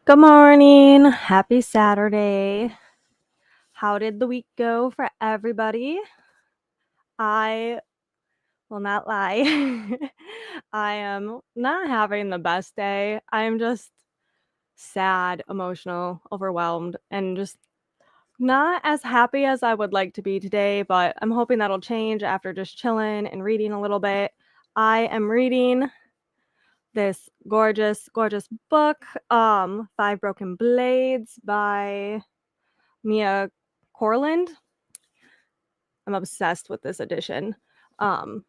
Good morning. Happy Saturday. How did the week go for everybody? I will not lie. I am not having the best day. I'm just sad, emotional, overwhelmed, and just not as happy as I would like to be today, but I'm hoping that'll change after just chilling and reading a little bit. I am reading this gorgeous, gorgeous book, Five Broken Blades by Mia Corland. I'm obsessed with this edition. Um,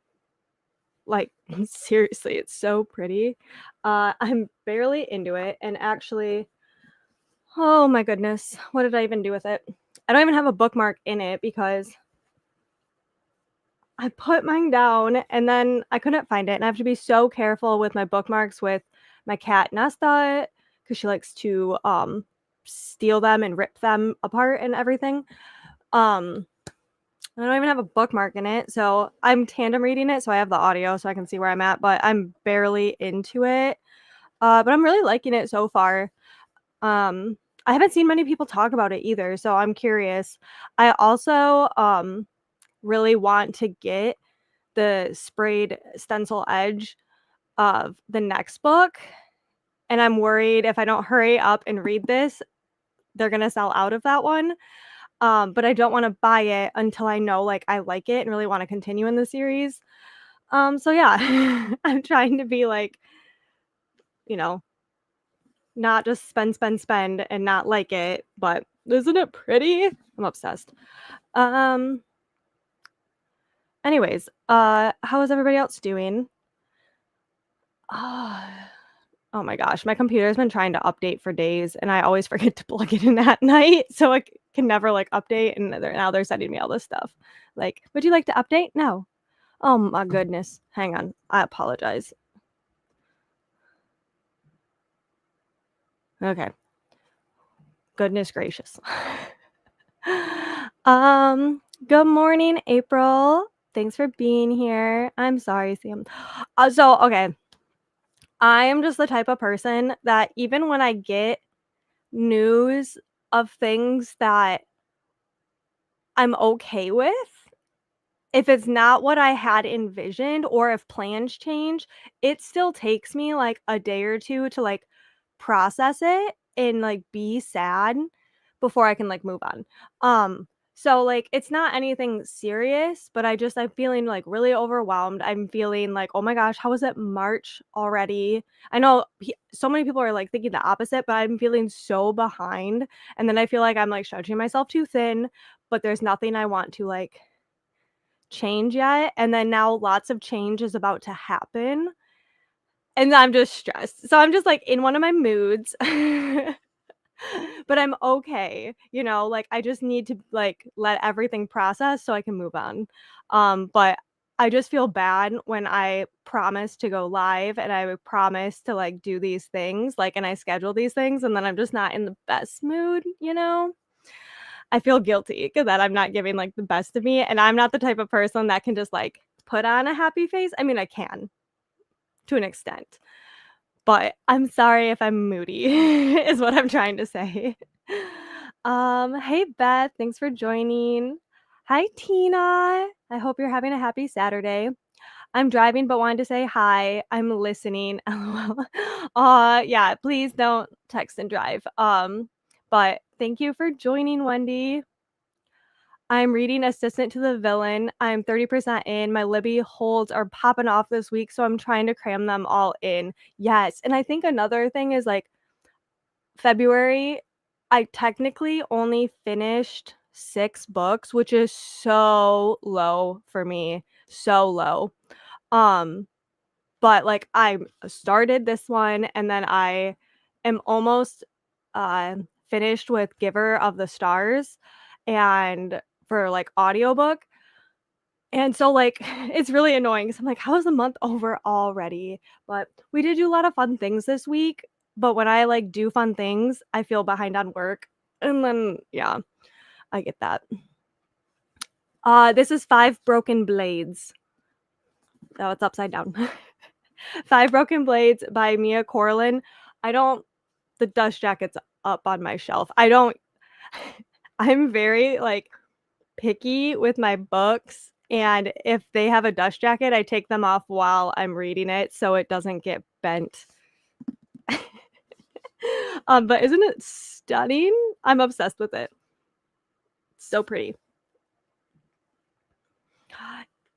like seriously, it's so pretty. I'm barely into it, and actually, oh my goodness, what did I even do with it? I don't even have a bookmark in it because I put mine down and then I couldn't find it, and I have to be so careful with my bookmarks with my cat Nesta because she likes to steal them and rip them apart and everything. Um, I don't even have a bookmark in it, so I'm tandem reading it, so I have the audio so I can see where I'm at, but I'm barely into it. But I'm really liking it so far. Um, I haven't seen many people talk about it either, so I'm curious. I also really want to get the sprayed stencil edge of the next book, and I'm worried if I don't hurry up and read this, they're gonna sell out of that one. But I don't wanna buy it until I know, like, I like it and really wanna continue in the series. So yeah, I'm trying to be like, you know, not just spend, spend, spend and not like it, but isn't it pretty? I'm obsessed. Um, how is everybody else doing? Ah, oh my gosh, my computer's been trying to update for days and I always forget to plug it in at night, so I can never like update and now they're sending me all this stuff. Like, would you like to update? No. Oh my goodness. Hang on. I apologize. Okay. Goodness gracious. Good morning, April. Thanks for being here. I'm sorry, Sam. Okay. I am just the type of person that even when I get news of things that I'm okay with, if it's not what I had envisioned or if plans change, it still takes me like a day or two to like process it and like be sad before I can like move on. So like it's not anything serious, but I'm feeling like really overwhelmed. I'm feeling like, "Oh my gosh, how is it March already?" I know so many people are like thinking the opposite, but I'm feeling so behind and then I feel like I'm like stretching myself too thin, but there's nothing I want to like change yet, and then now lots of change is about to happen, and I'm just stressed. So I'm just, like, in one of my moods, but I'm okay, like, I just need to, like, let everything process so I can move on. But I just feel bad when I promise to go live and I promise to, like, do these things, like, and I schedule these things, and then I'm just not in the best mood, you know? I feel guilty 'cause that I'm not giving, like, the best of me, and I'm not the type of person that can just, like, put on a happy face. I mean, I can to an extent, but I'm sorry if I'm moody is what I'm trying to say. Hey, Beth, thanks for joining. Hi, Tina. I hope you're having a happy Saturday. I'm driving but wanted to say hi. I'm listening. LOL. Yeah, please don't text and drive. But thank you for joining, Wendy. I'm reading Assistant to the Villain. I'm 30% in. My Libby holds are popping off this week, so I'm trying to cram them all in. Yes, and I think another thing is, like, February, I technically only finished 6 books, which is so low for me, so low. Um, but, like, I started this one, and then I am almost, finished with Giver of the Stars, and for, like, audiobook, and so, like, it's really annoying 'cause I'm like, "How is the month over already?" But we did do a lot of fun things this week, but when I, like, do fun things, I feel behind on work, and then yeah, I get that. This is Five Broken Blades. Oh, it's upside down. Five Broken Blades by Mia Corlin. I don't the dust jacket's up on my shelf. I don't I'm very, like, picky with my books, and if they have a dust jacket, I take them off while I'm reading it so it doesn't get bent. But isn't it stunning? I'm obsessed with it. So pretty.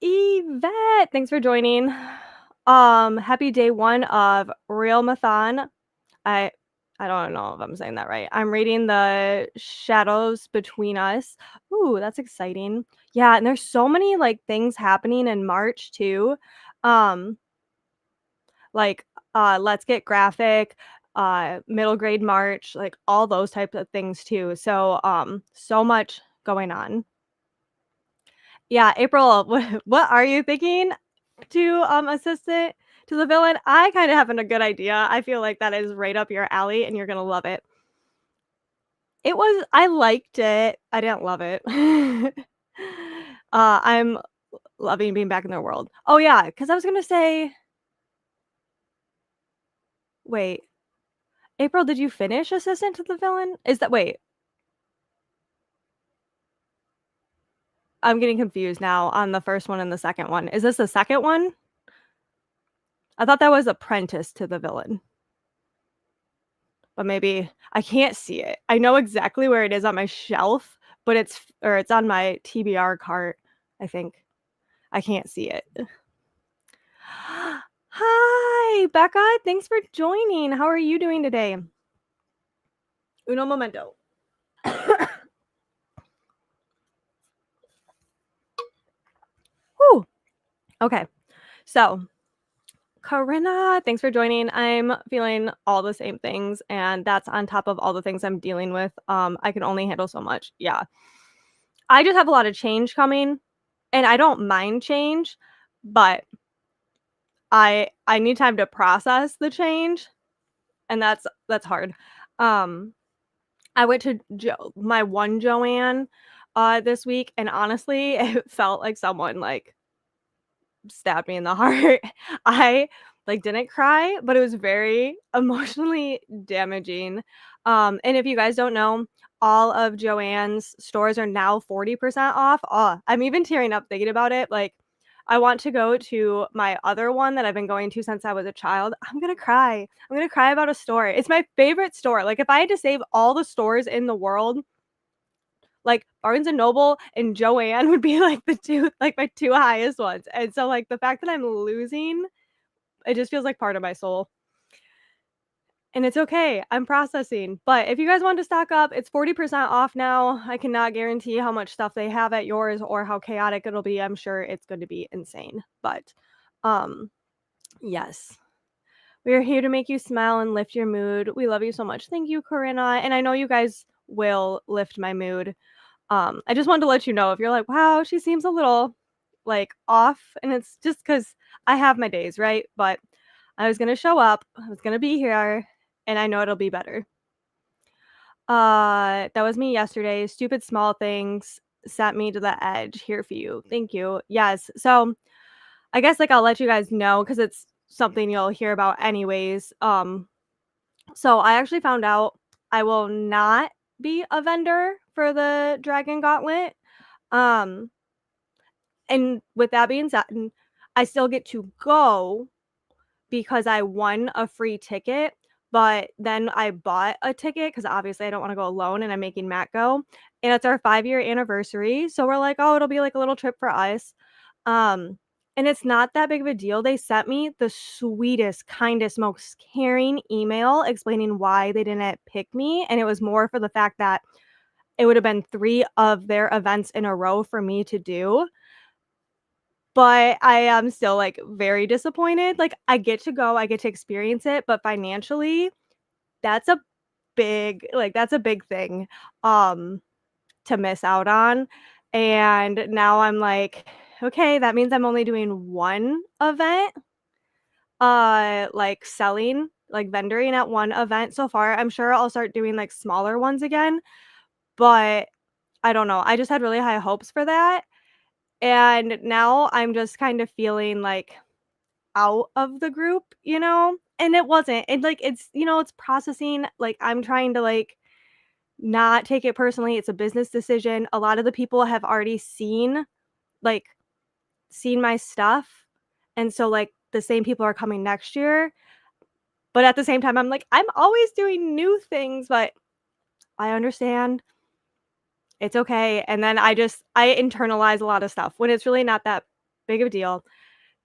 Yvette, thanks for joining. Happy day 1 of Real Mathon. I I don't know if I'm saying that right. I'm reading The Shadows Between Us. Ooh, that's exciting. Yeah, and there's so many, like, things happening in March too. Um, like, Let's Get Graphic, Middle Grade March, like, all those types of things too. So, so much going on. Yeah, April, what are you thinking to, assistant to the villain? I kinda have a good idea. I feel like that is right up your alley, and you're gonna love it. I liked it. I didn't love it. I'm loving being back in their world. Oh, yeah, because I was gonna say wait, April, did you finish Assistant to the Villain? I'm getting confused now on the first one and the second one. Is this the second one? I thought that was Apprentice to the Villain, but maybe I can't see it. I know exactly where it is on my shelf, but it's on my TBR cart, I think. I can't see it. Hi, Becca. Thanks for joining. How are you doing today? Uno momento. Whew. Okay. So, Corinna, thanks for joining. I'm feeling all the same things, and that's on top of all the things I'm dealing with. I can only handle so much. Yeah. I just have a lot of change coming, and I don't mind change, but I need time to process the change, and that's hard. Um, I went to my one Joanne this week, and honestly, it felt like someone like stabbed me in the heart. I like didn't cry, but it was very emotionally damaging. And if you guys don't know, all of Joanne's stores are now 40% off. Oh, I'm even tearing up thinking about it. Like, I want to go to my other one that I've been going to since I was a child. I'm gonna cry. I'm gonna cry about a store. It's my favorite store. Like, if I had to save all the stores in the world, like Barnes& and Noble and Joanne would be like my 2 highest ones, and so, like, the fact that I'm losing, it just feels like part of my soul, and it's okay, I'm processing, but if you guys want to stock up, it's 40% off now. I cannot guarantee how much stuff they have at yours or how chaotic it'll be. I'm sure it's going to be insane, but, um, yes. We are here to make you smile and lift your mood. We love you so much. Thank you, Corinna, and I know you guys will lift my mood. I just wanted to let you know if you're like, "Wow, she seems a little, like, off," and it's just because I have my days, right? But I was gonna show up, I was gonna be here, and I know it'll be better. That was me yesterday. Stupid small things set me to the edge. Here for you. Thank you. Yes. So, I guess, like, I'll let you guys know because it's something you'll hear about anyways. So I actually found out I will not be a vendor for the Dragon Gauntlet. Um And with that being said, I still get to go because I won a free ticket, but then I bought a ticket because obviously I don't wanna go alone and I'm making Matt go, and it's our 5-year anniversary, so we're like, "Oh, it'll be like a little trip for us." Um, and it's not that big of a deal. They sent me the sweetest, kindest, most caring email explaining why they didn't pick me, and it was more for the fact that it would have been 3 of their events in a row for me to do. But I am still, like, very disappointed, like, I get to go, I get to experience it, but financially, that's a that's a big thing, um, to miss out on, and now I'm like, "Okay, that means I'm only doing 1 event, like, selling, like, vendoring at 1 event so far. I'm sure I'll start doing, like, smaller ones again, but I don't know, I just had really high hopes for that, and now I'm just kind of feeling, like, out of the group, you know? and it wasn't. And, like, it's processing, like, I'm trying to, like, not take it personally. It's a business decision. A lot of the people have already like, seen my stuff, and so, like, the same people are coming next year, but at the same time, I'm like, "I'm always doing new things, but I understand. It's okay." And then I internalize a lot of stuff when it's really not that big of a deal.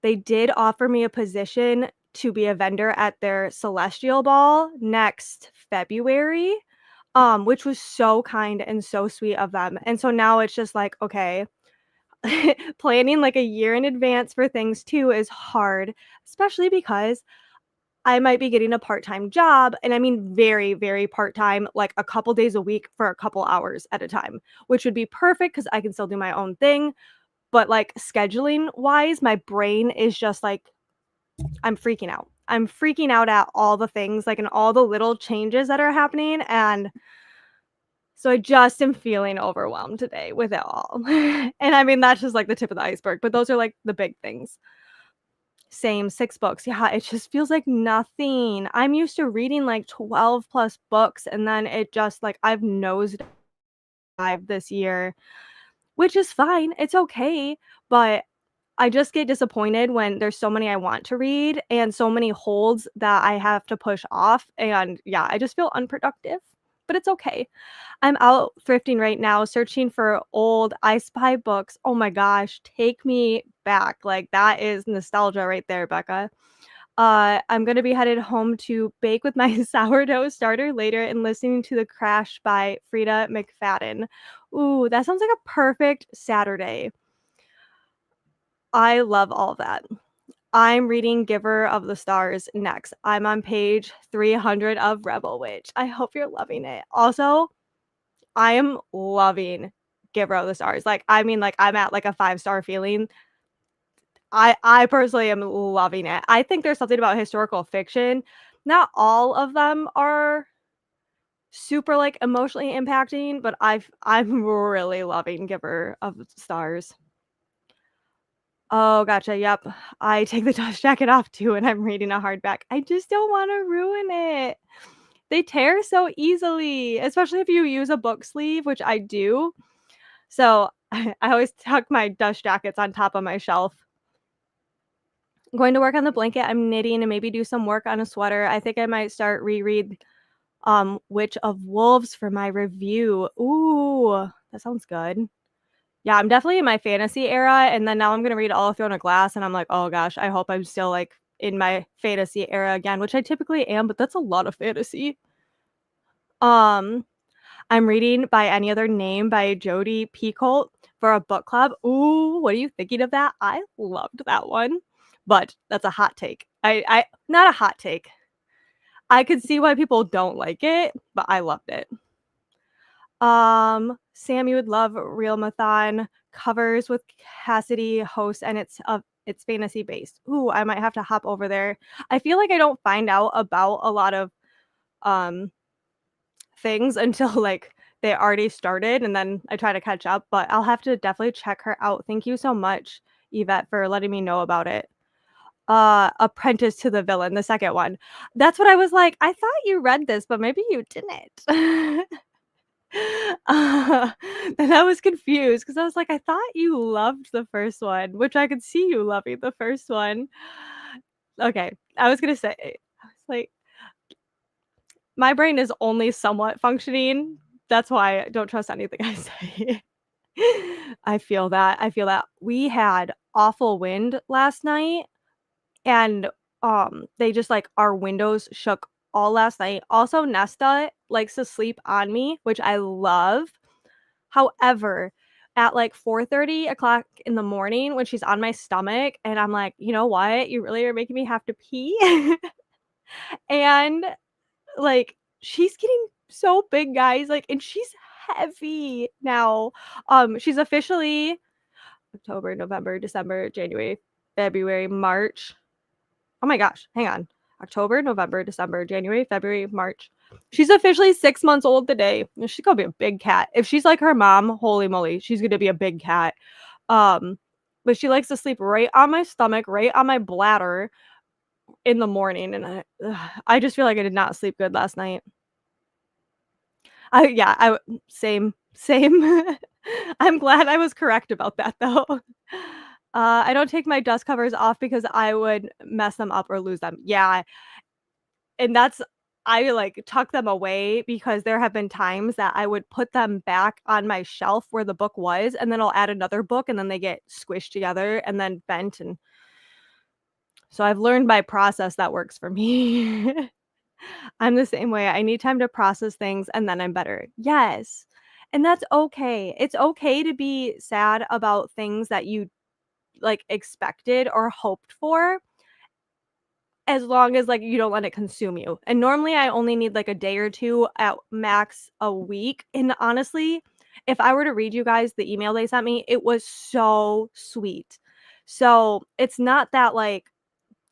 They did offer me a position to be a vendor at their Celestial Ball next February, which was so kind and so sweet of them. And so now it's just like, okay, planning like a year in advance for things too is hard, especially because I might be getting a part-time job, and I mean very, very part-time, like a couple days a week for a couple hours at a time, which would be perfect because I can still do my own thing. But like scheduling wise, my brain is just like, I'm freaking out. I'm freaking out at all the things, like, and all the little changes that are happening, and so I just am feeling overwhelmed today with it all. And I mean, that's just, like, the tip of the iceberg, but those are, like, the big things. Same, 6 books. Yeah, it just feels like nothing. I'm used to reading, like, 12 plus books, and then it just, like, I've nosedived this year, which is fine. It's okay, but I just get disappointed when there's so many I want to read and so many holds that I have to push off, and yeah, I just feel unproductive, but it's okay. I'm out thrifting right now, searching for old I Spy books. Oh my gosh, take me back. Like, that is nostalgia right there, Becca. I'm gonna be headed home to bake with my sourdough starter later and listening to The Crash by Frida McFadden. Ooh, that sounds like a perfect Saturday. I love all that. I'm reading Giver of the Stars next. I'm on page 300 of Rebel Witch. I hope you're loving it. Also, I am loving Giver of the Stars. Like, I mean, like, I'm at, like, a five-star feeling. I personally am loving it. I think there's something about historical fiction. Not all of them are super, like, emotionally impacting, but I'm really loving Giver of Stars. Oh, gotcha, yep. I take the dust jacket off too, and I'm reading a hardback. I just don't wanna ruin it. They tear so easily, especially if you use a book sleeve, which I do. So, I always tuck my dust jackets on top of my shelf. I'm going to work on the blanket, I'm knitting and maybe do some work on a sweater. I think I might start reread, Witch of Wolves for my review. Ooh, that sounds good. Yeah, I'm definitely in my fantasy era, and then now I'm gonna read All of Throne of Glass, and I'm like, "Oh gosh, I hope I'm still, like, in my fantasy era again," which I typically am, but that's a lot of fantasy. Um, I'm reading By Any Other Name by Jodi Picoult for a book club. Ooh, what are you thinking of that? I loved that one, but that's a hot take. I not a hot take. I could see why people don't like it, but I loved it. Sam, you would love Real Mathon covers with Cassidy hosts, and it's fantasy based. Ooh, I might have to hop over there. I feel like I don't find out about a lot of um things until like they already started, and then I try to catch up, but I'll have to definitely check her out. Thank you so much, Yvette, for letting me know about it. Apprentice to the Villain, the second one. That's what I was like, I thought you read this, but maybe you didn't. Uh, and I was confused because I was like, "I thought you loved the first one," which I could see you loving the first one. Okay, I was gonna say, I was like, my brain is only somewhat functioning. That's why I don't trust anything I say. I feel that, I feel that. We had awful wind last night, and, they just, like our windows shook all last night. Also, Nesta likes to sleep on me, which I love. However, at, like, 4:30 o'clock in the morning when she's on my stomach and I'm like, "You know what? You really are making me have to pee." And, like, she's getting so big, guys, like, and she's heavy now. She's officially October, November, December, January, February, March. Oh my gosh, hang on. October, November, December, January, February, March. She's officially 6 months old today. She's gonna be a big cat. If she's like her mom, holy moly, she's gonna be a big cat. Um, but she likes to sleep right on my stomach, right on my bladder, in the morning, and I just feel like I did not sleep good last night. Yeah, same. I'm glad I was correct about that though. I don't take my dust covers off because I would mess them up or lose them. Yeah, and that's I, like, tuck them away because there have been times that I would put them back on my shelf where the book was, and then I'll add another book, and then they get squished together and then bent, and so I've learned my process that works for me. I'm the same way. I need time to process things and then I'm better. Yes. And that's okay. It's okay to be sad about things that you like expected or hoped for as long as like you don't let it consume you. And normally I only need like a day or two at max a week. And honestly, if I were to read you guys the email they sent me, it was so sweet. So it's not that like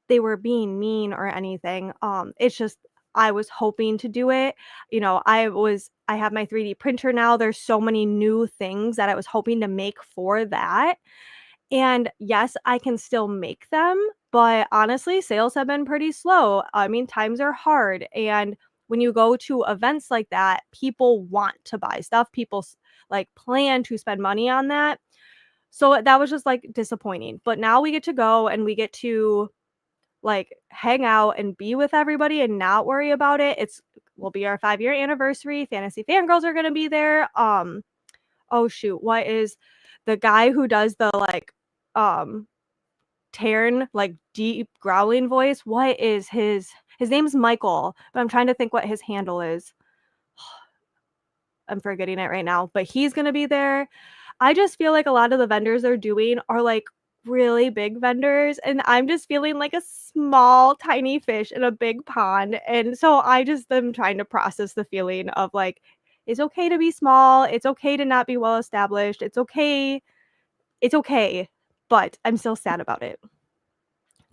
they were being mean or anything. It's just I was hoping to do it. You know, I have my 3D printer now. There's so many new things that I was hoping to make for that. And yes, I can still make them, but honestly, sales have been pretty slow. I mean, times are hard. And when you go to events like that, people want to buy stuff. Like plan to spend money on that. So that was just like disappointing. But now we get to go and we get to like, hang out and be with everybody and not worry about it. It's will be our 5-year anniversary. Fantasy Fangirls are gonna be there. Oh shoot, what is the guy who does the like um Taryn, like deep growling voice? What is his name's Michael, but I'm trying to think what his handle is. I'm forgetting it right now, but he's gonna be there. I just feel like a lot of the vendors they're doing are like really big vendors, and I'm just feeling like a small, tiny fish in a big pond. And so I just am trying to process the feeling of like, it's okay to be small, it's okay to not be well established, it's okay, but I'm still sad about it.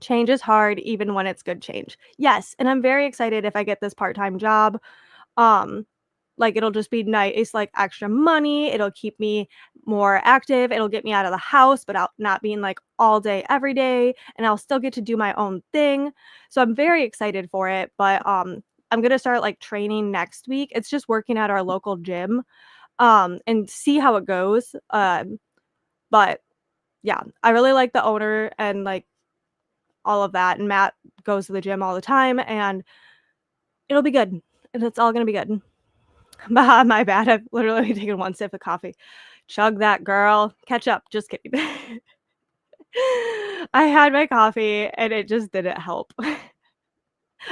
Change is hard even when it's good change. Yes, and I'm very excited if I get this part-time job. Um, like, it'll just be nice, like, extra money, it'll keep me more active, it'll get me out of the house, but out not being, like, all day, every day, and I'll still get to do my own thing. So I'm very excited for it, but, I'm gonna start, like, training next week. It's just working at our local gym, and see how it goes. But yeah, I really like the owner and, like, all of that, and Matt goes to the gym all the time, and it'll be good, and it's all gonna be good. My bad, I've literally taken one sip of coffee. Chug that, girl. Catch up, just kidding. I had my coffee, and it just didn't help.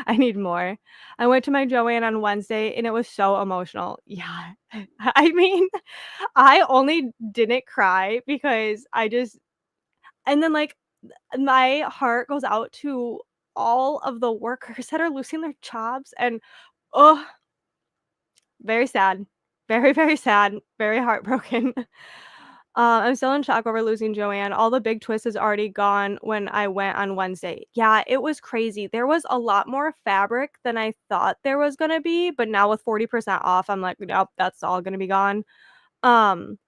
I need more. I went to my Joanne on Wednesday, and it was so emotional. Yeah. I mean, I only didn't cry because I just and then, like, my heart goes out to all of the workers that are losing their jobs, and, oh, very sad. Very, very sad, very heartbroken. I'm still in shock over losing Joanne. All the big twist is already gone when I went on Wednesday. Yeah, it was crazy. There was a lot more fabric than I thought there was gonna be, but now with 40% off, I'm like, "Nope, that's all gonna be gone." Um,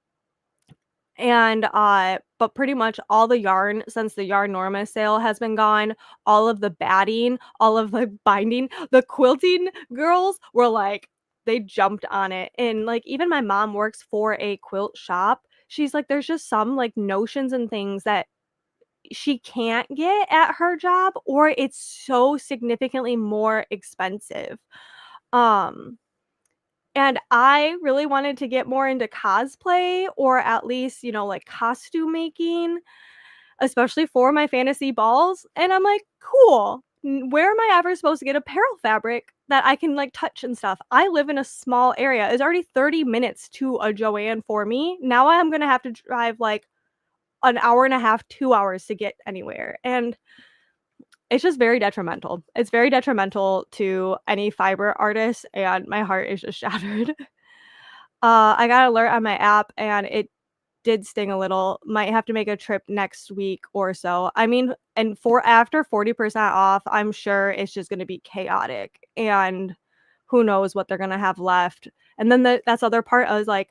but pretty much all the yarn since the Yarnorma sale has been gone, all of the batting, all of the binding, the quilting girls were like they jumped on it, and, like, even my mom works for a quilt shop. She's like, "There's just some, like, notions and things that she can't get at her job, or it's so significantly more expensive." Um and I really wanted to get more into cosplay or at least, you know, like, costume making, especially for my fantasy balls, and I'm like, "Cool. Where am I ever supposed to get apparel fabric that I can, like, touch and stuff?" I live in a small area. It's already 30 minutes to a Joann for me. Now I'm gonna have to drive, like, an hour and a half, 2 hours to get anywhere, and it's just very detrimental. It's very detrimental to any fiber artist, and my heart is just shattered. I got an alert on my app, and it did sting a little. Might have to make a trip next week or so. I mean, and for after 40% off, I'm sure it's just gonna be chaotic, and who knows what they're gonna have left. And then that's the other part, I was like,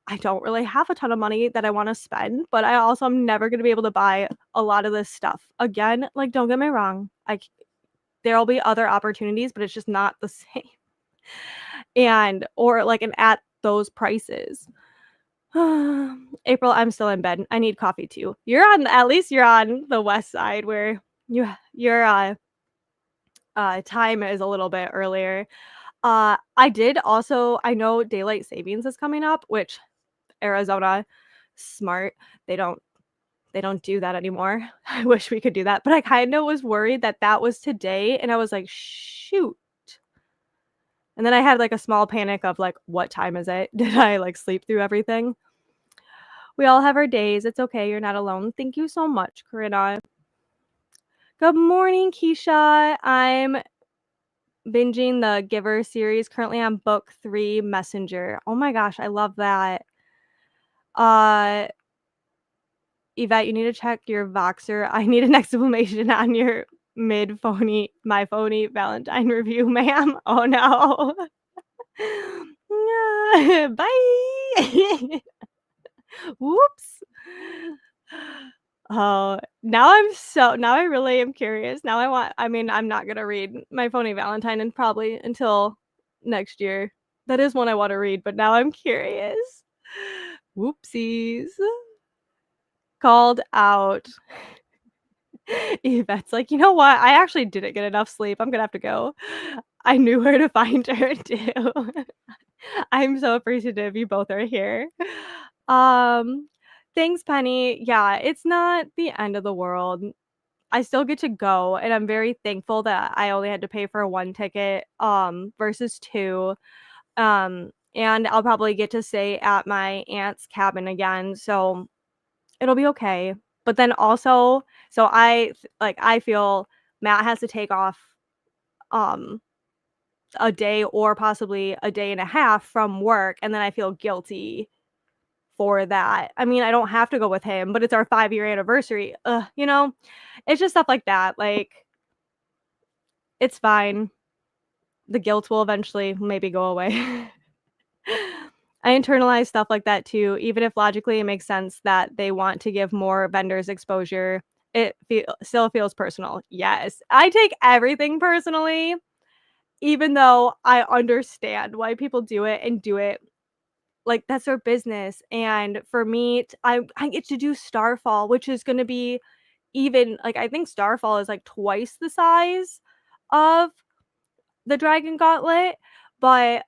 I don't really have a ton of money that I wanna spend, but I also am never gonna be able to buy a lot of this stuff. Again, like, don't get me wrong, there'll be other opportunities, but it's just not the same. And or like and at those prices. April, I'm still in bed. I need coffee too. At least you're on the west side where your time is a little bit earlier. I know daylight savings is coming up, which Arizona, smart. They don't they don't do that anymore. I wish we could do that, but I kinda was worried that that was today, and I was like, "Shoot." And then I had, like, a small panic of, like, "What time is it? Did I, like, sleep through everything?" We all have our days. It's okay. You're not alone. Thank you so much, Corinna. Good morning, Keisha. I'm binging the Giver series, currently on book 3, Messenger. Oh my gosh, I love that. Uh, Yvette, you need to check your Voxer. I need an explanation on your my phony Valentine review, ma'am. Oh no. Bye. Whoops. Oh, now I really am curious. Now I mean, I'm not gonna read My Phony Valentine and probably until next year. That is one I wanna read, but now I'm curious. Whoopsies. Called out. Yvette's like, "You know what? I actually didn't get enough sleep. I'm gonna have to go. I knew where to find her too." I'm so appreciative you both are here. Um, Thanks, Penny. Yeah, it's not the end of the world. I still get to go, and I'm very thankful that I only had to pay for 1 ticket, versus 2. And I'll probably get to stay at my aunt's cabin again, so it'll be okay. But then also I feel Matt has to take off, um, a day or possibly a day and a half from work, and then I feel guilty for that. I mean, I don't have to go with him, but it's our 5-year anniversary. Ugh, you know? It's just stuff like that, like, it's fine. The guilt will eventually maybe go away. I internalize stuff like that too, even if logically it makes sense that they want to give more vendors exposure, still feels personal. Yes, I take everything personally, even though I understand why people do it and do it like, that's their business, and for me, I get to do Starfall, which is gonna be even like, I think Starfall is, like, twice the size of the Dragon Gauntlet, but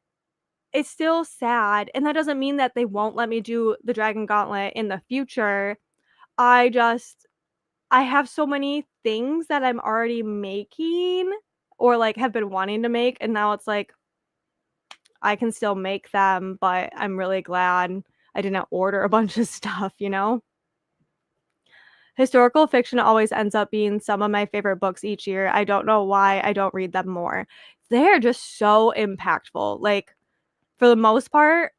it's still sad, and that doesn't mean that they won't let me do the Dragon Gauntlet in the future. I just I have so many things that I'm already making or, like, have been wanting to make, and now it's like, I can still make them, but I'm really glad I didn't order a bunch of stuff, you know? Historical fiction always ends up being some of my favorite books each year. I don't know why I don't read them more. They're just so impactful. Like, for the most part,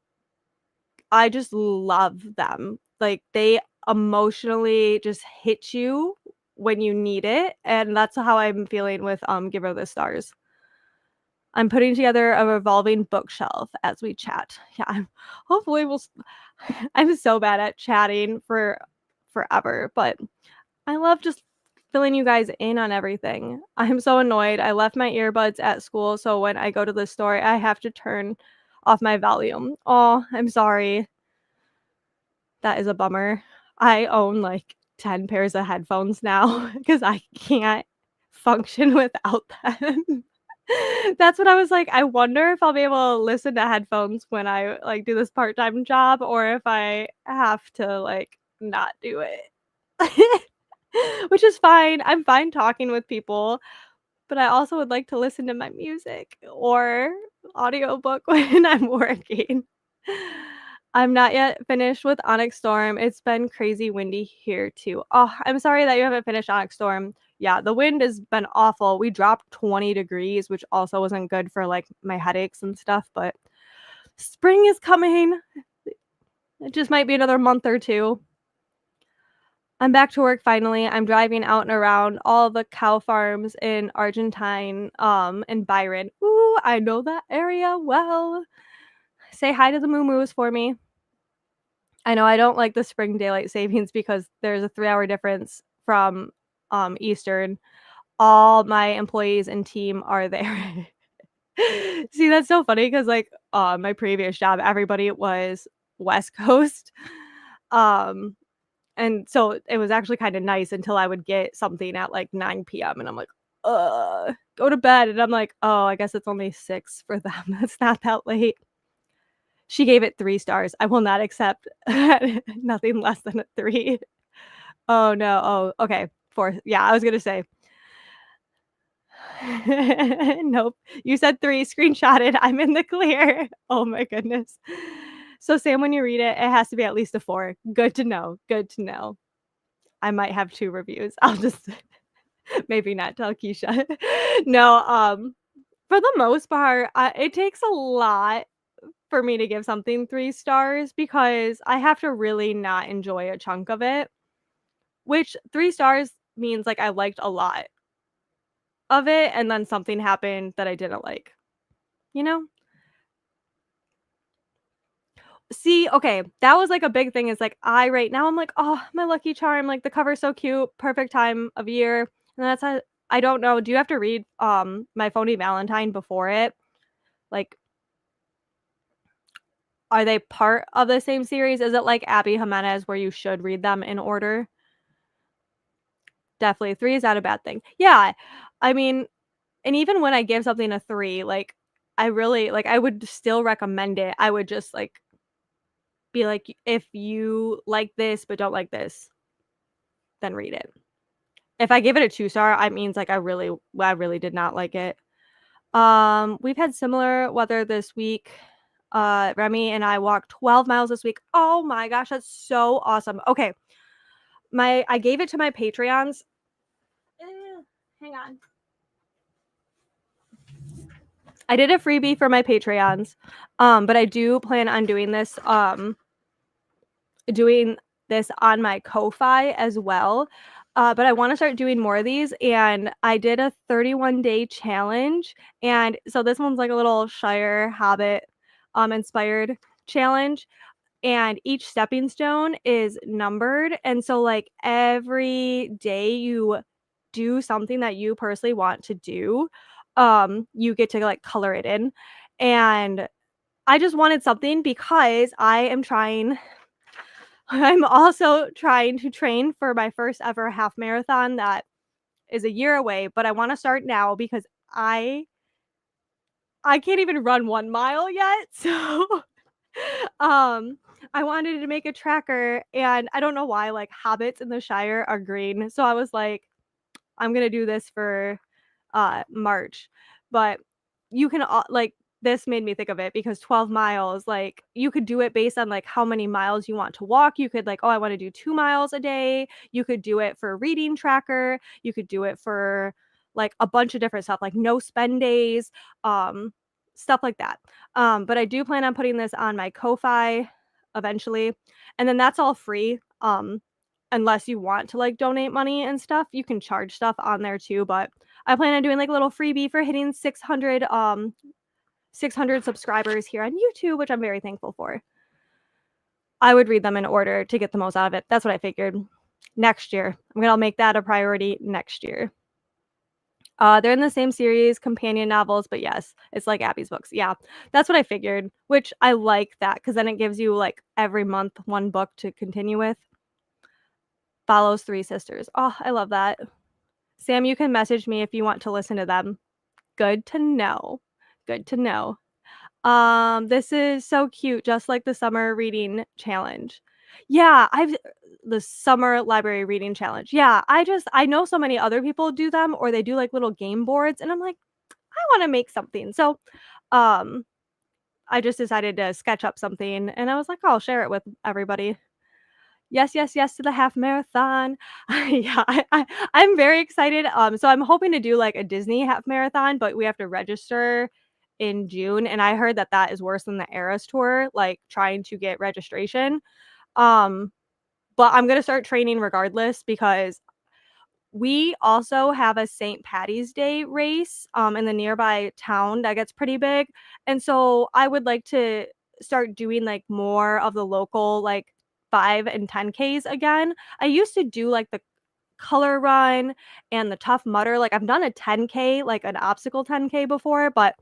I just love them. Like, they emotionally just hit you when you need it, and that's how I'm feeling with, Giver of the Stars. I'm putting together a revolving bookshelf as we chat. Yeah, hopefully we'll I'm so bad at chatting for forever, but I love just filling you guys in on everything. I'm so annoyed. I left my earbuds at school, so when I go to the store, I have to turn off my volume. Oh, I'm sorry. That is a bummer. I own like 10 pairs of headphones now because I can't function without them. That's what I was like, I wonder if I'll be able to listen to headphones when I, like, do this part-time job or if I have to, like, not do it. Which is fine. I'm fine talking with people, but I also would like to listen to my music or audiobook when I'm working. I'm not yet finished with Onyx Storm. It's been crazy windy here too. Oh, I'm sorry that you haven't finished Onyx Storm. Yeah, the wind has been awful. We dropped 20 degrees, which also wasn't good for like my headaches and stuff, but spring is coming. It just might be another month or two. I'm back to work finally. I'm driving out and around all the cow farms in Argentine, and Byron. Ooh, I know that area well. Say hi to the moo-moos for me. I know I don't like the spring daylight savings because there's a 3-hour difference from, Eastern. all my employees and team are there. See, that's so funny because, like, my previous job, everybody was West Coast, um, and so it was actually kinda nice until I would get something at, like, 9 p.m., and I'm like, go to bed," and I'm like, "Oh, I guess it's only 6 for them, it's not that late." She gave it 3 stars. I will not accept nothing less than a 3. Oh, no. Oh, okay. 4. Yeah, I was gonna say. Nope. You said 3, screenshotted, I'm in the clear. Oh my goodness. So, Sam, when you read it, it has to be at least a 4. Good to know, good to know. I might have 2 reviews. I'll just maybe not tell Keisha. No, for the most part, it takes a lot for me to give something 3 stars because I have to really not enjoy a chunk of it, which 3 stars means, like, I liked a lot of it, and then something happened that I didn't like, you know? See, okay, that was, like, a big thing is, like, right now I'm like, "Oh, my Lucky Charm, like, the cover's so cute, perfect time of year," and that's how I don't know, do you have to read, My Phony Valentine before it? Like, are they part of the same series? Is it like Abby Jimenez where you should read them in order? Definitely, 3 is not a bad thing. Yeah, I mean, and even when I give something a 3, like, I really like, I would still recommend it. I would just, like, be like, "If you like this but don't like this, then read it." If I give it a 2 star, it means, like, I really did not like it. We've had similar weather this week. Remy and I walked 12 miles this week. Oh my gosh, that's so awesome. Okay, I gave it to my Patreons. Hang on. I did a freebie for my Patreons, but I do plan on doing this on my Ko-Fi as well. But I want to start doing more of these, and I did a 31-day challenge, and so this one's like a little Shire Hobbit inspired challenge, and each stepping stone is numbered, and so like every day you do something that you personally want to do, you get to like color it in, and I just wanted something because I'm also trying to train for my first ever half marathon that is a year away, but I wanna start now because I I can't even run 1 mile yet, so, um, I wanted to make a tracker, and I don't know why, like, hobbits in the Shire are green, so I was like, "I'm gonna do this for, March," but you can al like, this made me think of it because 12 miles, like, you could do it based on, like, how many miles you want to walk. You could, like, "Oh, I wanna do 2 miles a day." You could do it for a reading tracker. You could do it for, like, a bunch of different stuff, like no spend days, um, stuff like that. But I do plan on putting this on my Ko-Fi eventually, and then that's all free, unless you want to, like, donate money and stuff. You can charge stuff on there too, but I plan on doing, like, a little freebie for hitting 600 subscribers here on YouTube, which I'm very thankful for. I would read them in order to get the most out of it. That's what I figured. Next year. I'm gonna make that a priority next year. They're in the same series, companion novels, but yes, it's like Abby's books. Yeah, that's what I figured, which I like that because then it gives you, like, every month 1 book to continue with. Follows 3 sisters. Oh, I love that. Sam, you can message me if you want to listen to them. Good to know. Good to know. This is so cute, just like the summer reading challenge. Yeah, I've the summer library reading challenge. Yeah, I know so many other people do them or they do like little game boards and I'm like, I want to make something. So, um, I just decided to sketch up something and I was like, I'll share it with everybody. Yes, yes, yes to the half marathon. Yeah, I'm very excited. So I'm hoping to do like a Disney half marathon, but we have to register in June, and I heard that that is worse than the Eras tour, like trying to get registration. Um, but I'm gonna start training regardless because we also have a St. Patty's Day race in the nearby town that gets pretty big, and so I would like to start doing like more of the local like 5 and 10Ks again. I used to do like the color run and the Tough Mudder. Like, I've done a 10K, like an obstacle 10K before, but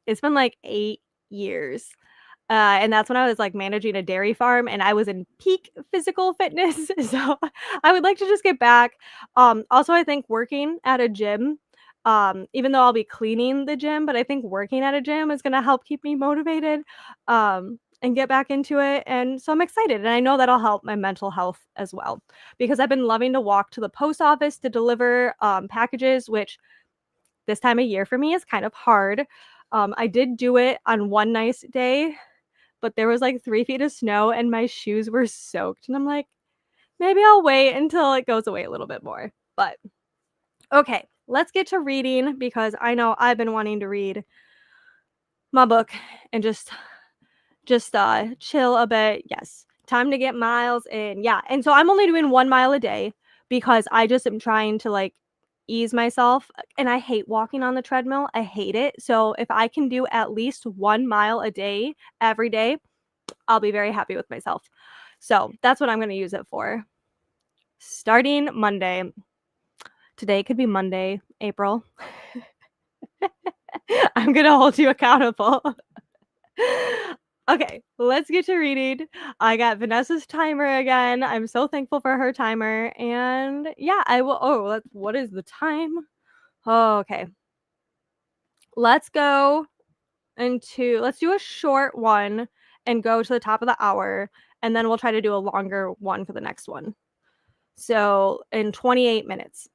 it's been like 8 years. And that's when I was like managing a dairy farm and I was in peak physical fitness. So I would like to just get back. Also, I think working at a gym, even though I'll be cleaning the gym, but I think working at a gym is going to help keep me motivated and get back into it. And so I'm excited. And I know that'll help my mental health as well because I've been loving to walk to the post office to deliver packages, which this time of year for me is kind of hard. I did do it on one nice day, but there was like 3 feet of snow and my shoes were soaked. And I'm like, maybe I'll wait until it goes away a little bit more. But okay, let's get to reading because I know I've been wanting to read my book and just chill a bit. Yes. Time to get miles in. Yeah. And so I'm only doing 1 mile a day because I just am trying to like ease myself and I hate walking on the treadmill. I hate it. So if I can do at least 1 mile a day every day, I'll be very happy with myself. So that's what I'm going to use it for. Starting Monday. Today could be Monday, April. I'm going to hold you accountable. Okay, let's get to reading. I got Vanessa's timer again. I'm so thankful for her timer. And yeah, I will. Oh, what is the time? Oh, okay. Let's go let's do a short one and go to the top of the hour. And then we'll try to do a longer one for the next one. So in 28 minutes.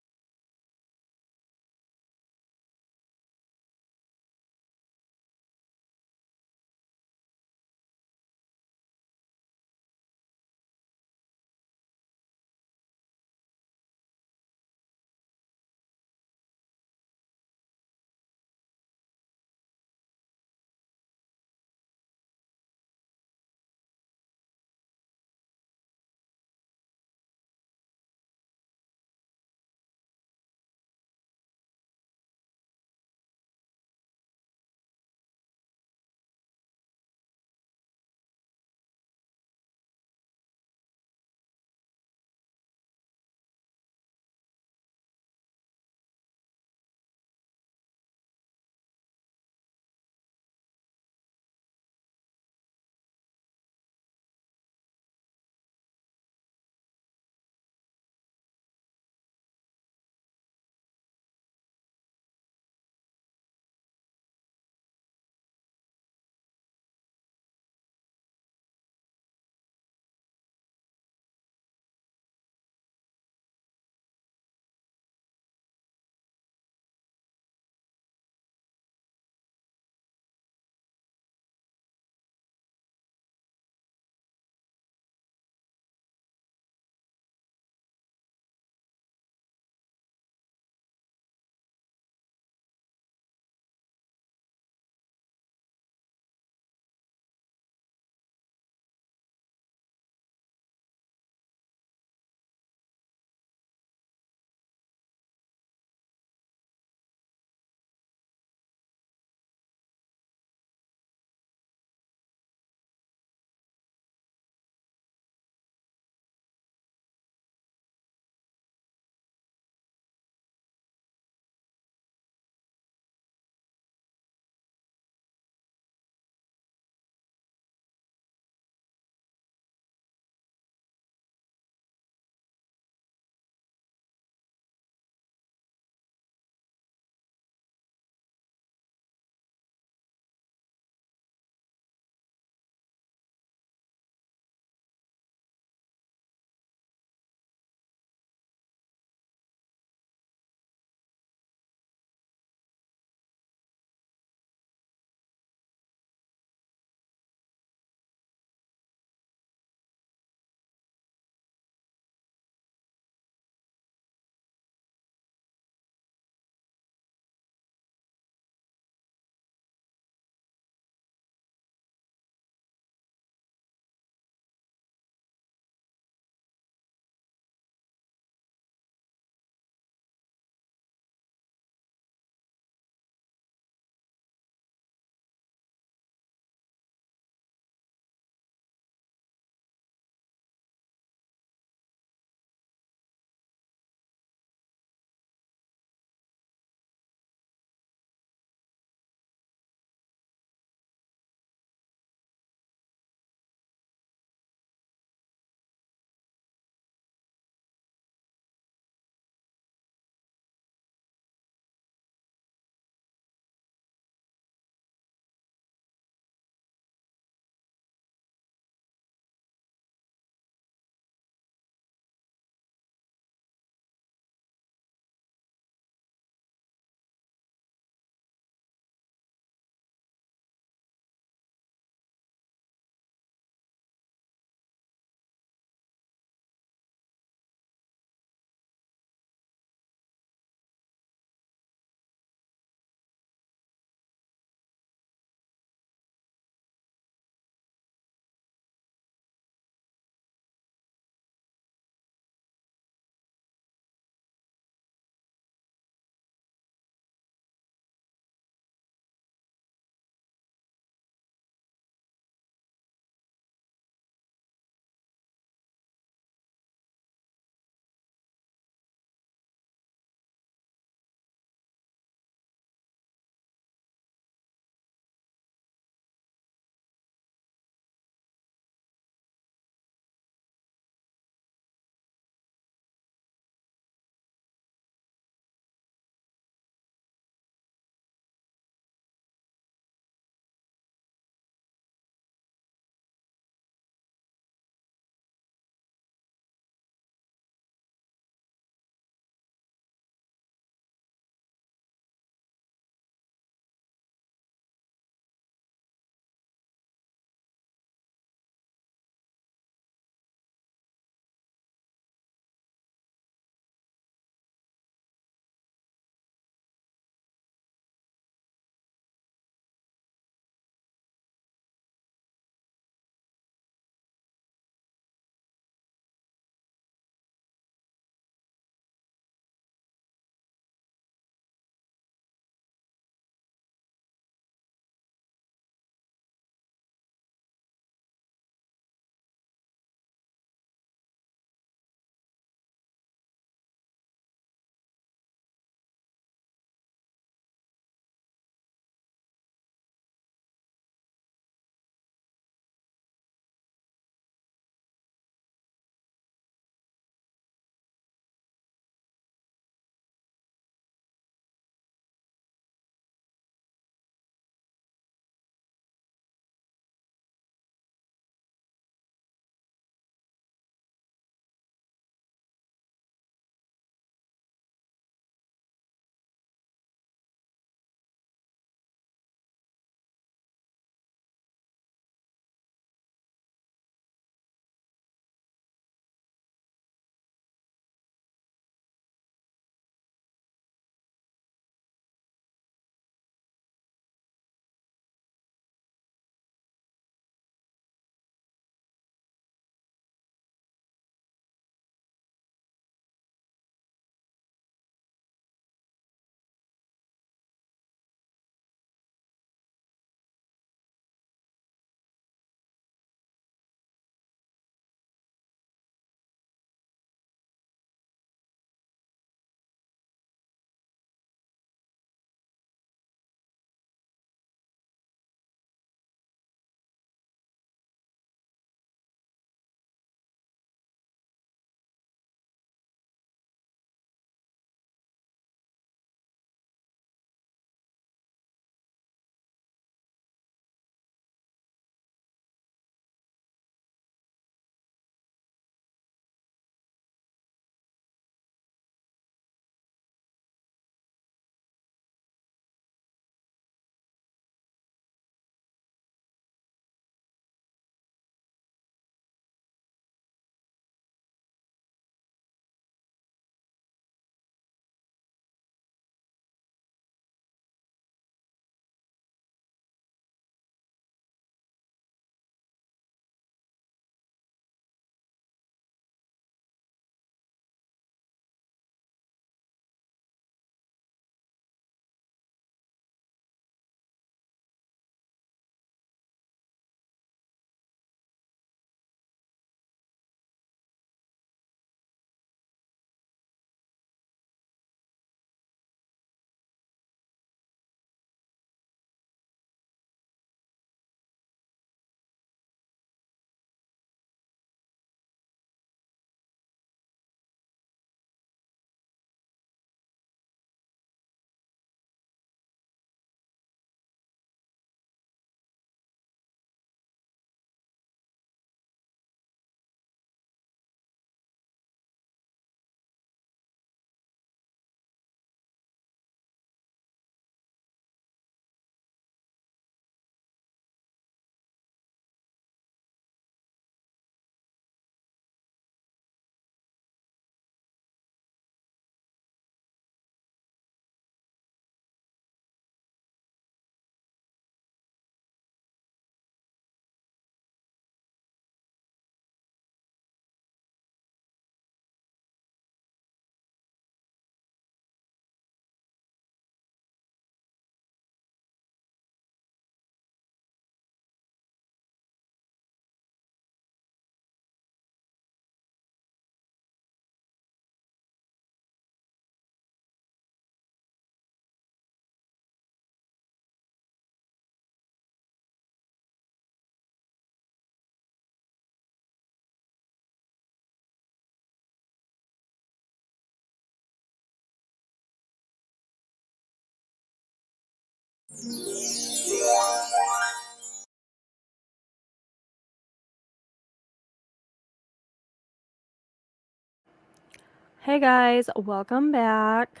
Hey guys, welcome back.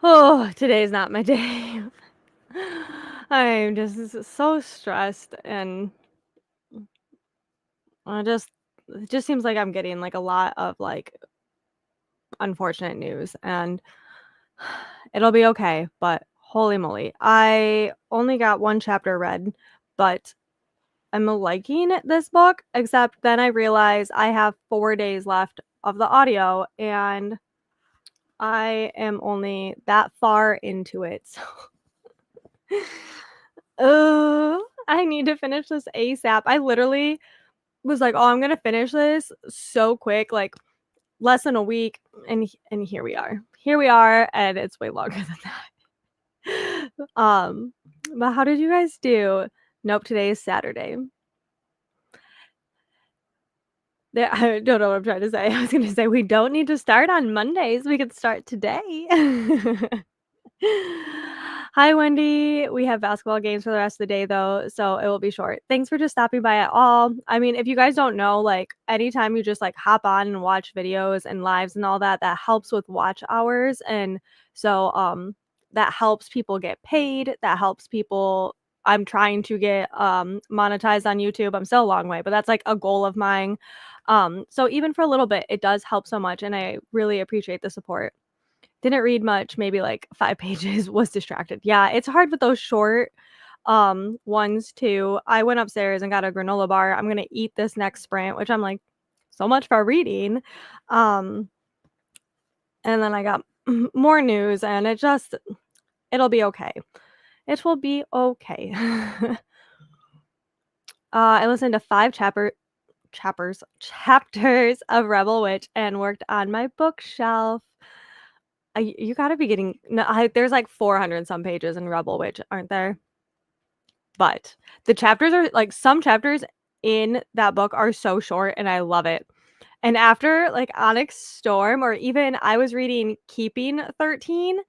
Oh, today's not my day. I'm just so stressed and I just it just seems like I'm getting like a lot of like unfortunate news and it'll be okay, but holy moly. I only got one chapter read, but I'm liking this book, except then I realize I have 4 days left of the audio and I am only that far into it. So I need to finish this ASAP. I literally was like, "Oh, I'm gonna finish this so quick, like less than a week," and here we are. Here we are, and it's way longer than that. But how did you guys do? Nope, today is Saturday. There I don't know what I'm trying to say. I was gonna say we don't need to start on Mondays, we could start today. Hi, Wendy. We have basketball games for the rest of the day, though, so it will be short. Thanks for just stopping by at all. I mean, if you guys don't know, like, anytime you just, like, hop on and watch videos and lives and all that, that helps with watch hours, and so, that helps people get paid, that helps people I'm trying to get, monetized on YouTube. I'm still a long way, but that's, like, a goal of mine. So even for a little bit, it does help so much, and I really appreciate the support. Didn't read much, maybe like 5 pages, was distracted. Yeah, it's hard with those short, ones too. I went upstairs and got a granola bar. I'm gonna eat this next sprint, which I'm like, "So much for reading." Um, and then I got more news, and it'll be okay. It will be okay. I listened to 5 chapters of Rebel Witch and worked on my bookshelf. You gotta be getting no, there's like 400 and some pages in Rebel Witch, aren't there? But the chapters are like some chapters in that book are so short and I love it. And after like Onyx Storm or even I was reading Keeping 13,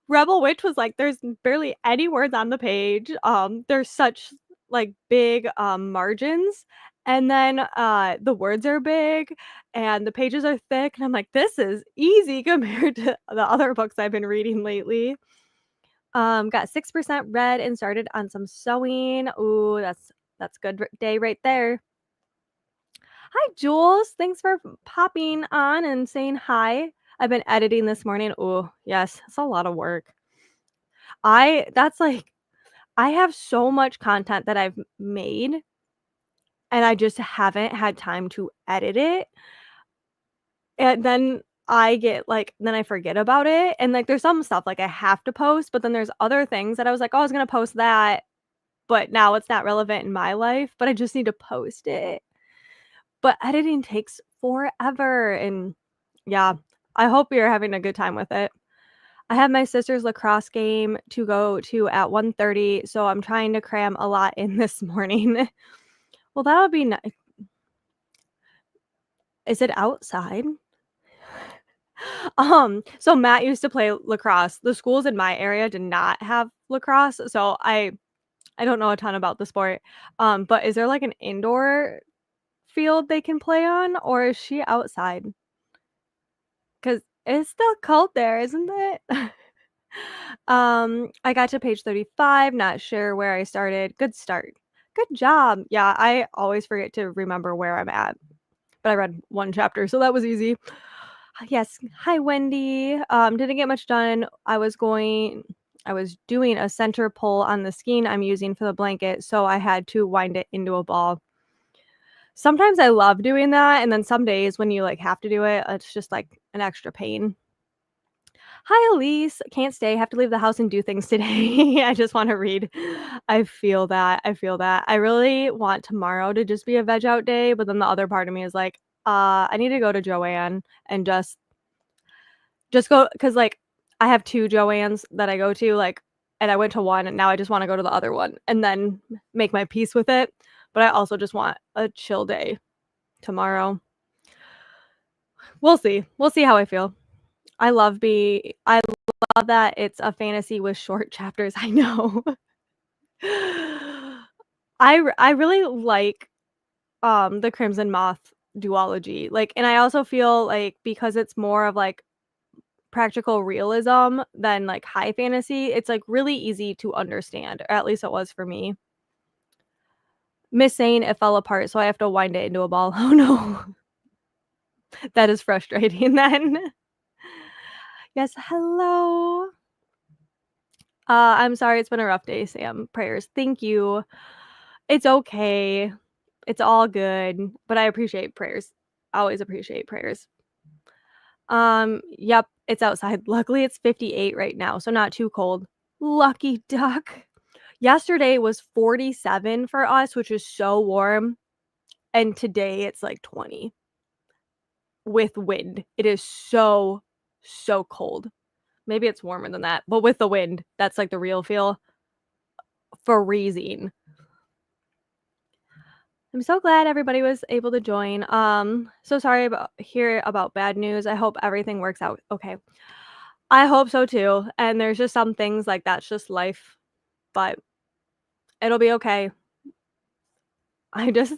Rebel Witch was like there's barely any words on the page. There's such like big margins and then the words are big and the pages are thick and I'm like this is easy compared to the other books I've been reading lately. Got 6% read and started on some sewing. Ooh, that's good day right there. Hi, Jules. Thanks for popping on and saying hi. I've been editing this morning. Ooh, yes, it's a lot of work. That's like I have so much content that I've made and I just haven't had time to edit it. And then I get like then I forget about it and like there's some stuff like I have to post, but then there's other things that I was like, "Oh, I was going to post that." But now it's not relevant in my life, but I just need to post it. But editing takes forever and yeah, I hope you're having a good time with it. I have my sister's lacrosse game to go to at 1:30, so I'm trying to cram a lot in this morning. Well, that would be nice. Is it outside? So Matt used to play lacrosse. The schools in my area did not have lacrosse, so I don't know a ton about the sport. But is there like an indoor field they can play on, or is she outside? 'Cause it's still cold there, isn't it? I got to page 35, not sure where I started. Good start. Good job. Yeah, I always forget to remember where I'm at, but I read 1 chapter, so that was easy. Yes. Hi, Wendy. Didn't get much done. I was doing a center pull on the skein I'm using for the blanket, so I had to wind it into a ball. Sometimes I love doing that, and then some days when you, like, have to do it, it's just, like, an extra pain. Hi, Elise. Can't stay. Have to leave the house and do things today. I just wanna read. I feel that. I feel that. I really want tomorrow to just be a veg out day, but then the other part of me is like, I need to go to Joann and just go because like, I have 2 Joanns that I go to, like and I went to one, and now I just wanna go to the other one and then make my peace with it, but I also just want a chill day tomorrow. We'll see. We'll see how I feel. I love that it's a fantasy with short chapters, I know. I really like, the Crimson Moth duology. Like, and I also feel like because it's more of like practical realism than like high fantasy, it's like really easy to understand, or at least it was for me. Miss saying it fell apart, so I have to wind it into a ball. Oh no. That is frustrating then. Yes, hello. I'm sorry it's been a rough day, Sam. Prayers. Thank you. It's okay. It's all good, but I appreciate prayers. Always appreciate prayers. Yep, it's outside. Luckily, it's 58 right now, so not too cold. Lucky duck. Yesterday was 47 for us, which is so warm, and today it's like 20 with wind. It is so, so cold. Maybe it's warmer than that, but with the wind, that's like the real feel. Freezing. I'm so glad everybody was able to join. So sorry about hear about bad news. I hope everything works out okay. I hope so too. And there's just some things like that's just life, but it'll be okay. I just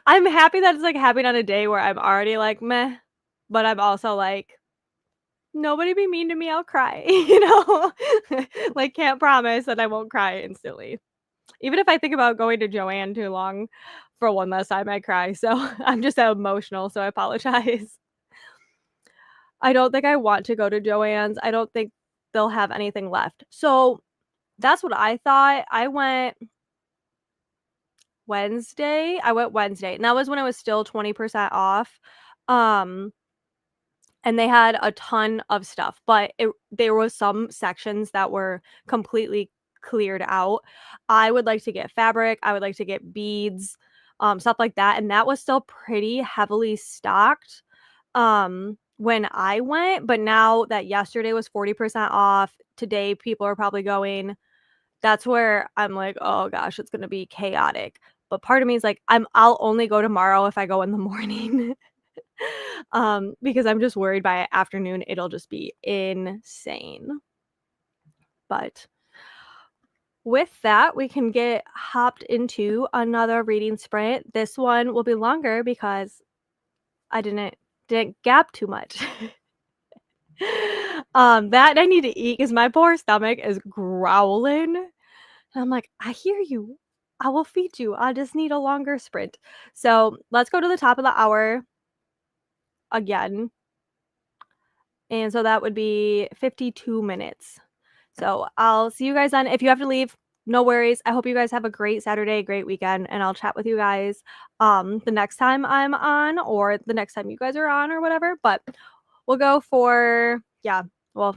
I'm happy that it's like happening on a day where I'm already like meh, but I'm also like nobody be mean to me, I'll cry, you know? Like can't promise that I won't cry instantly. Even if I think about going to Joann too long for one last time, I cry. So I'm just so emotional, so I apologize. I don't think I want to go to Joann's. I don't think they'll have anything left. So that's what I thought. I went Wednesday. I went Wednesday, and that was when it was still 20% off. Um, and they had a ton of stuff, but there was some sections that were completely cleared out. I would like to get fabric, I would like to get beads, stuff like that, and that was still pretty heavily stocked, when I went, but now that yesterday was 40% off, today people are probably going. That's where I'm like, "Oh gosh, it's gonna be chaotic." But part of me is like, I'll only go tomorrow if I go in the morning. Because I'm just worried by afternoon it'll just be insane. But with that, we can get hopped into another reading sprint. This one will be longer because I didn't gap too much. That I need to eat because my poor stomach is growling. And I'm like, I hear you. I will feed you. I just need a longer sprint. So let's go to the top of the hour again. And so that would be 52 minutes. So I'll see you guys then. If you have to leave, no worries. I hope you guys have a great Saturday, great weekend, and I'll chat with you guys the next time I'm on or the next time you guys are on or whatever. But we'll go for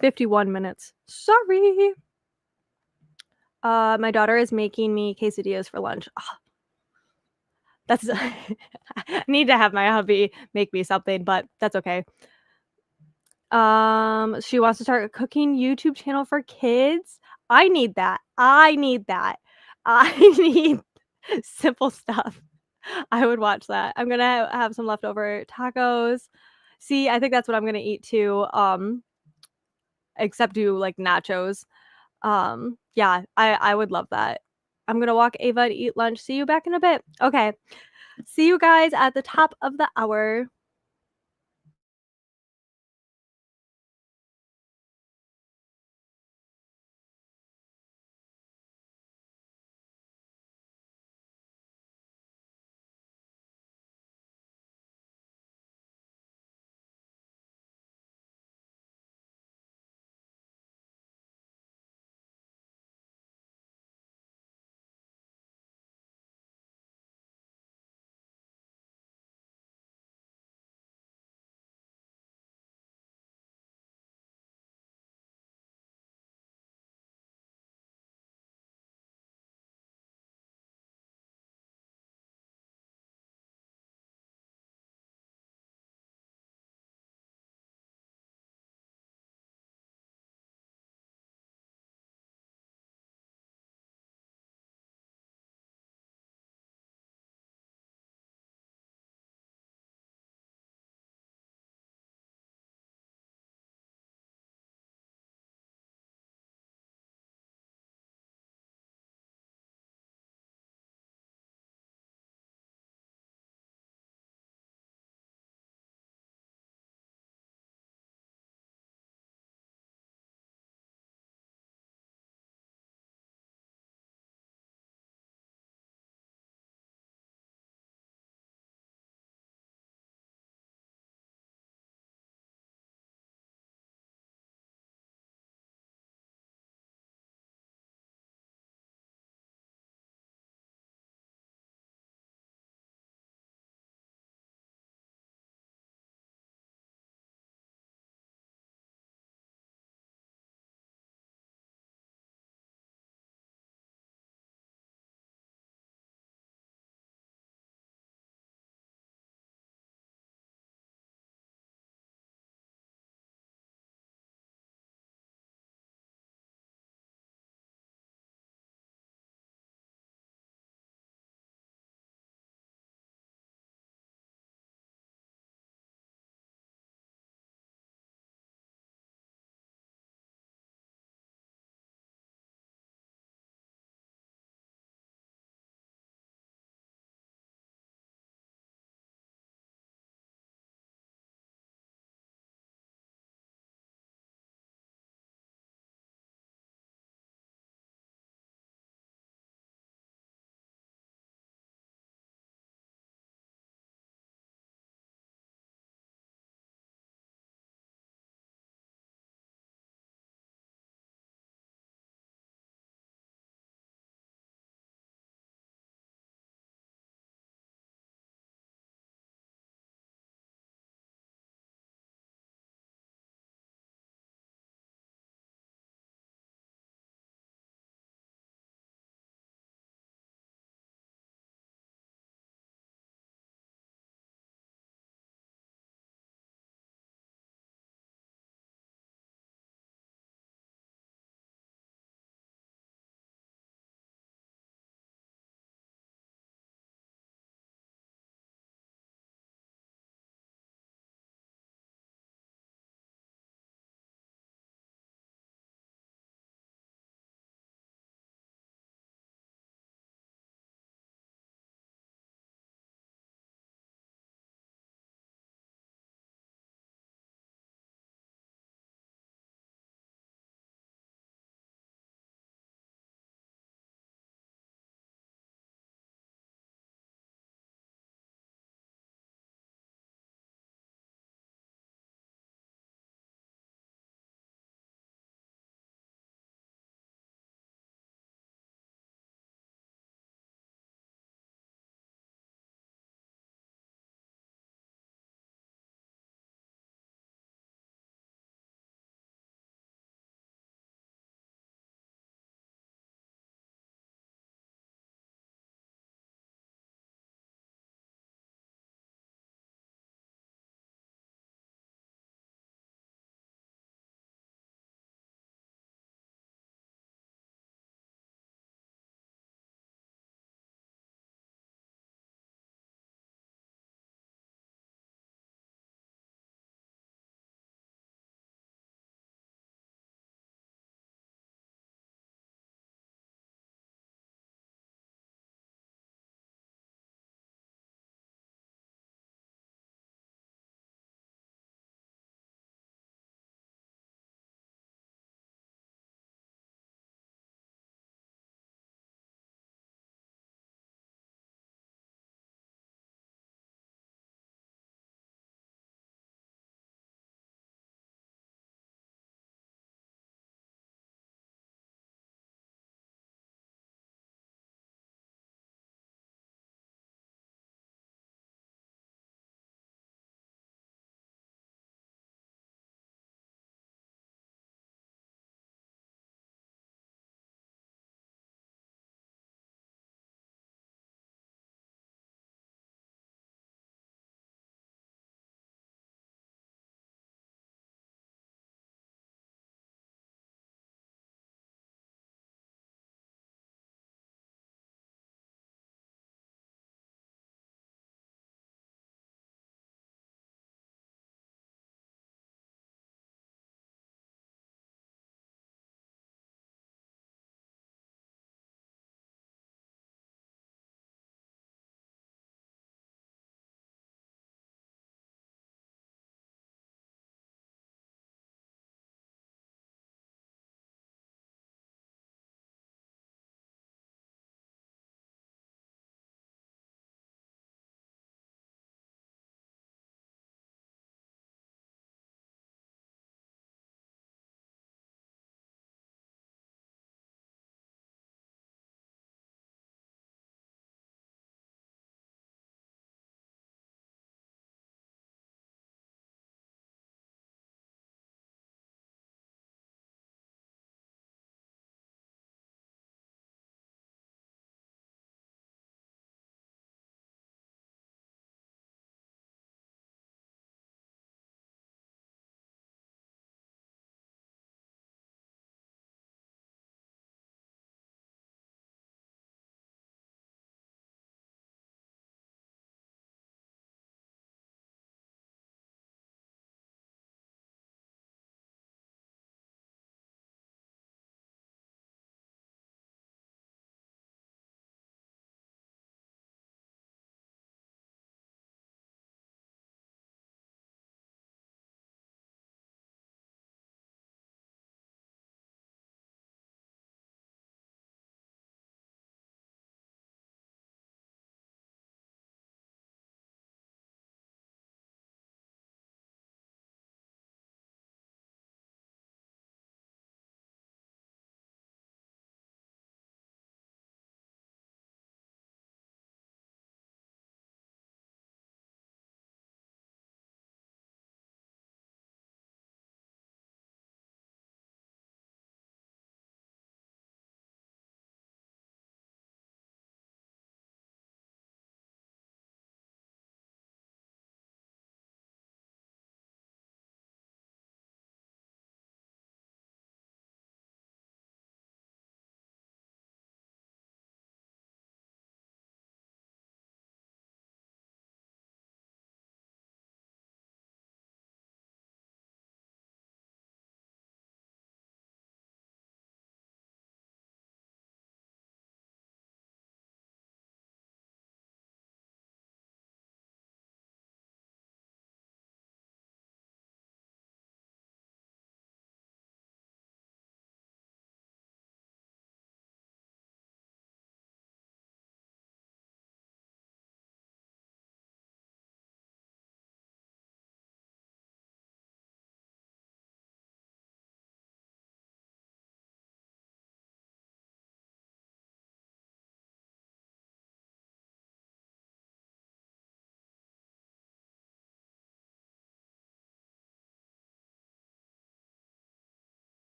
51 minutes. Sorry. My daughter is making me quesadillas for lunch. Ah, that's I need to have my hubby make me something, but that's okay. She wants to start a cooking YouTube channel for kids. I need that. I need that. I need simple stuff. I would watch that. I'm gonna have some leftover tacos. See, I think that's what I'm gonna eat too. Except do like nachos. Yeah, I would love that. I'm gonna walk Ava and eat lunch. See you back in a bit. Okay. See you guys at the top of the hour.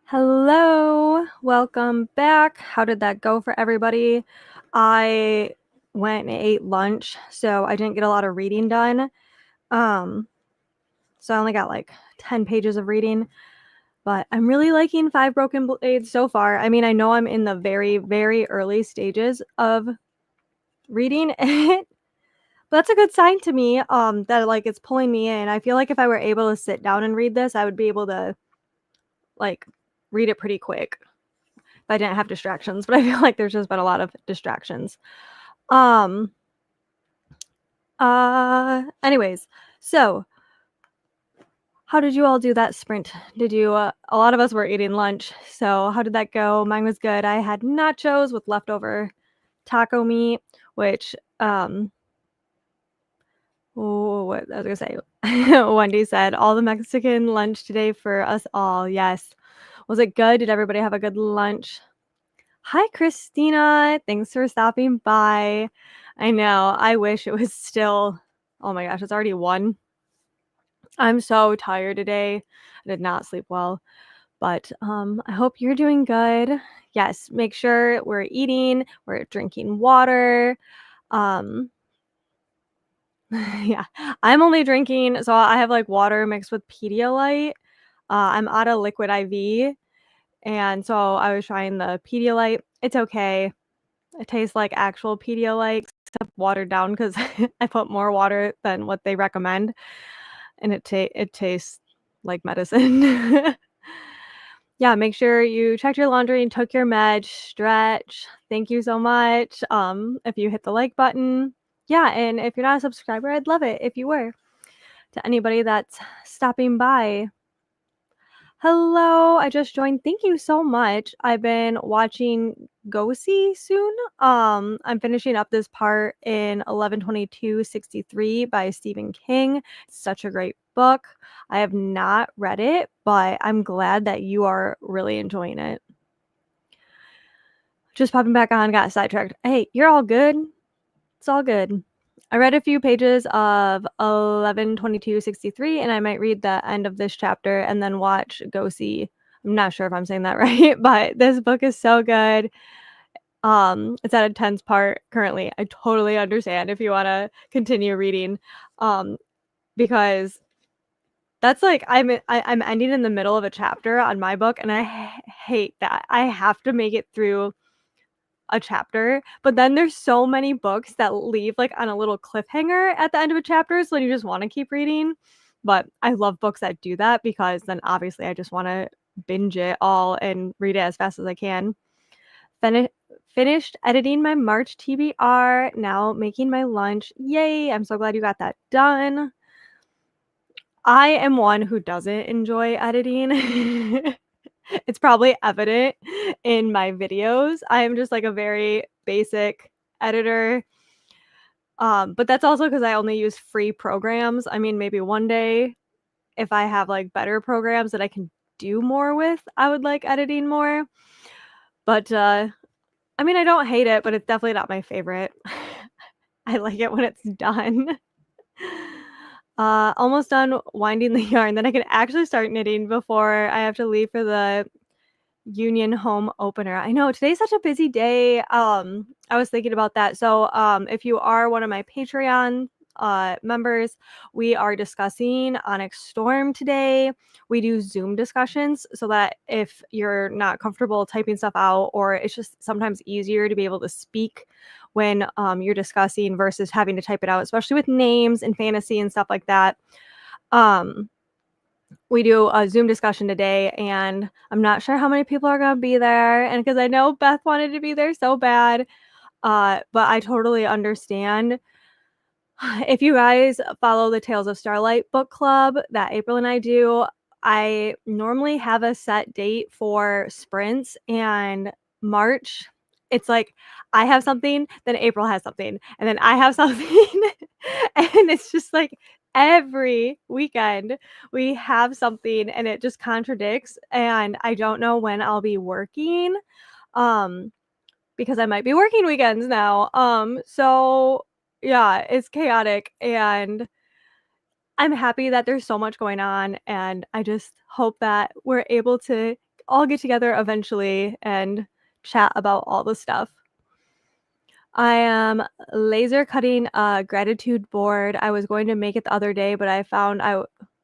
Hello, welcome back. How did that go for everybody? I went and ate lunch, so I didn't get a lot of reading done. Um, so I only got like 10 pages of reading, but I'm really liking Five Broken Blades so far. I mean, I know I'm in the very, very early stages of reading it, but that's a good sign to me, that like it's pulling me in. I feel like if I were able to sit down and read this, I would be able to like read it pretty quick. If I didn't have distractions, but I feel like there's just been a lot of distractions. Um, Anyways, so how did you all do that sprint? Did you, a lot of us were eating lunch, so how did that go? Mine was good. I had nachos with leftover taco meat, which, what I was gonna say, Wendy said, all the Mexican lunch today for us all. Yes. Was it good? Did everybody have a good lunch? Hi, Christina. Thanks for stopping by. I know. I wish it was still, oh my gosh, it's already 1. I'm so tired today. I did not sleep well, but I hope you're doing good. Yes, make sure we're eating, we're drinking water. Um, yeah, I'm only drinking, so I have like water mixed with Pedialyte. I'm out of liquid IV, and so I was trying the Pedialyte. It's okay. It tastes like actual Pedialyte, except watered down because I put more water than what they recommend, and it tastes like medicine. Yeah, make sure you checked your laundry and took your med, stretch. Thank you so much. If you hit the like button. Yeah, and if you're not a subscriber, I'd love it if you were. To anybody that's stopping by, hello, I just joined. Thank you so much. I've been watching Go See Soon. I'm finishing up this part in 11/22/63 by Stephen King. It's such a great book. I have not read it, but I'm glad that you are really enjoying it. Just popping back on, got sidetracked. Hey, you're all good. It's all good. I read a few pages of 11/22/63, and I might read the end of this chapter and then watch Go See. I'm not sure if I'm saying that right, but this book is so good. It's at a tense part currently. I totally understand if you wanna continue reading, um, because that's like I'm ending in the middle of a chapter on my book, and I hate that. I have to make it through a chapter, but then there's so many books that leave, like, on a little cliffhanger at the end of a chapter, so then you just wanna keep reading, but I love books that do that because then obviously I just wanna binge it all and read it as fast as I can. Fini Finished editing my March TBR, now making my lunch. Yay, I'm so glad you got that done. I am one who doesn't enjoy editing. It's probably evident in my videos. I'm just like a very basic editor. But that's also because I only use free programs. I mean, maybe one day if I have like better programs that I can do more with, I would like editing more. But I mean, I don't hate it, but it's definitely not my favorite. I like it when it's done. Almost done winding the yarn. Then I can actually start knitting before I have to leave for the Union home opener. I know today's such a busy day. I was thinking about that. So, if you are one of my Patreon members, we are discussing Onyx Storm today. We do Zoom discussions so that if you're not comfortable typing stuff out, or it's just sometimes easier to be able to speak when you're discussing versus having to type it out, especially with names and fantasy and stuff like that. Um, we do a Zoom discussion today, and I'm not sure how many people are gonna be there, and because I know Beth wanted to be there so bad, but I totally understand. If you guys follow the Tales of Starlight book club that April and I do, I normally have a set date for sprints, and March, it's like I have something, then April has something, and then I have something, and it's just like every weekend we have something, and it just contradicts, and I don't know when I'll be working, um, because I might be working weekends now. So yeah, it's chaotic, and I'm happy that there's so much going on, and I just hope that we're able to all get together eventually and chat about all the stuff. I am laser cutting a gratitude board. I was going to make it the other day, but I found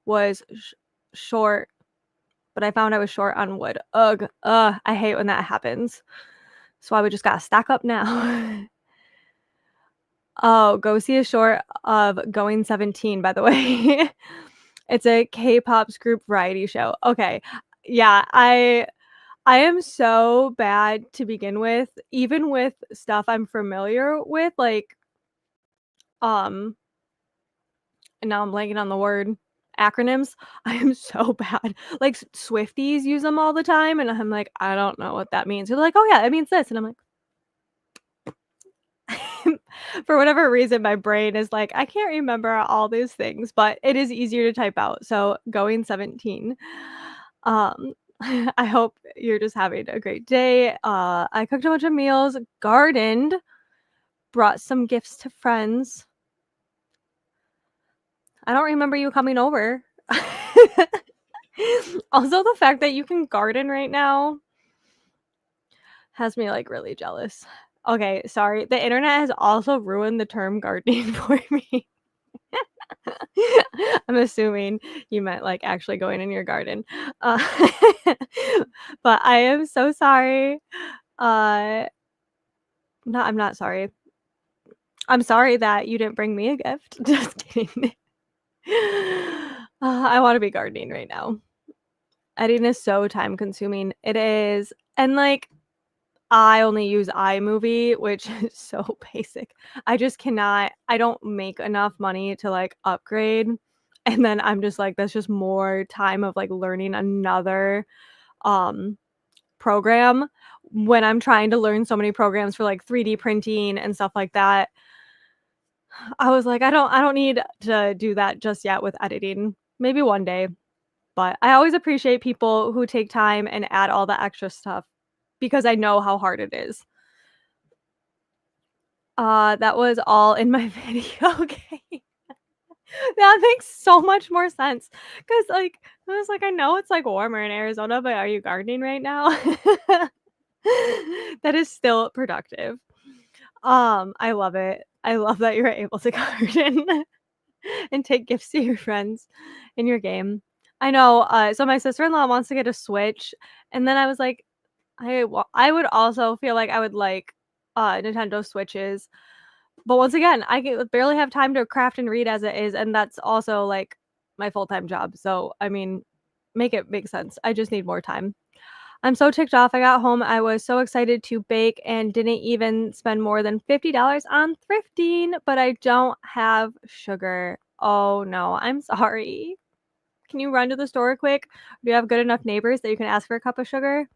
was short. But I found I was short on wood. Ugh, ugh, I hate when that happens. So I would just gotta stack up now. Oh, go see a short of Going 17, by the way. It's a K-pop's group variety show. Okay. Yeah, I am so bad to begin with, even with stuff I'm familiar with, like, um, and now I'm blanking on the word, acronyms. I am so bad. Like, Swifties use them all the time, and I'm like, "I don't know what that means." They're like, "Oh, yeah, it means this," and I'm like for whatever reason, my brain is like, "I can't remember all these things," but it is easier to type out, so Going 17. Um, I hope you're just having a great day. I cooked a bunch of meals, gardened, brought some gifts to friends. I don't remember you coming over. Also, the fact that you can garden right now has me, like, really jealous. Okay, sorry. The internet has also ruined the term gardening for me. I'm assuming you meant, like, actually going in your garden. Uh, but I am so sorry. Uh, no, I'm not sorry. I'm sorry that you didn't bring me a gift. Just kidding. I wanna be gardening right now. Editing is so time consuming. It is, and, like, I only use iMovie, which is so basic. I don't make enough money to, like, upgrade, and then I'm just like, that's just more time of, like, learning another, um, program when I'm trying to learn so many programs for, like, 3D printing and stuff like that. I was like, I don't need to do that just yet with editing. Maybe one day, but I always appreciate people who take time and add all the extra stuff because I know how hard it is. That was all in my video game. That makes so much more sense. Cause like, I was like, "I know it's, like, warmer in Arizona, but are you gardening right now?" That is still productive. I love it. I love that you're able to garden and take gifts to your friends in your game. I know, so my sister-in-law wants to get a Switch, and then I was like, I would also feel like I would like, Nintendo Switches. But once again, barely have time to craft and read as it is, and that's also, like, my full-time job, so, I mean, make it make sense. I just need more time. I'm so ticked off. I got home, I was so excited to bake and didn't even spend more than $50 on thrifting, but I don't have sugar. Oh, no, I'm sorry. Can you run to the store quick? Do you have good enough neighbors that you can ask for a cup of sugar?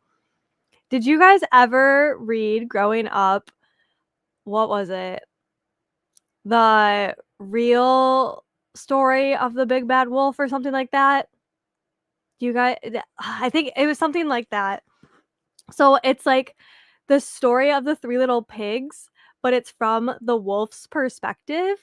Did you guys ever read growing up, what was it? The Real Story of the Big Bad Wolf or something like that? Do you guys? I think it was something like that. So it's like the story of the 3 little pigs, but it's from the wolf's perspective,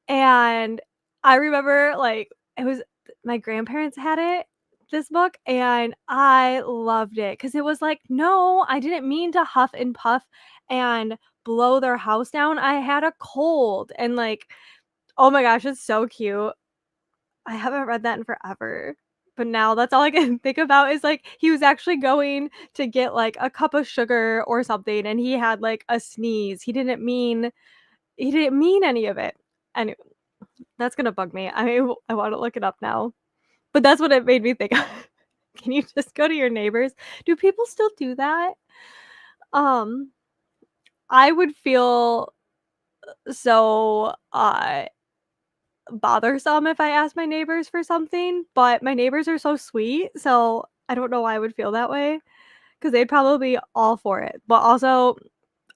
and I remember, like, it was my grandparents had this book, and I loved it because it was like, "No, I didn't mean to huff and puff and blow their house down. I had a cold," and, like, oh my gosh, it's so cute. I haven't read that in forever, but now that's all I can think about is, like, he was actually going to get, like, a cup of sugar or something, and he had, like, a sneeze. He didn't mean any of it. Anyway, that's gonna bug me. I wanna look it up now, but that's what it made me think of. Can you just go to your neighbors? Do people still do that? Um, I would feel so, bothersome if I asked my neighbors for something, but my neighbors are so sweet, so I don't know why I would feel that way, because 'cause they'd probably be all for it, but also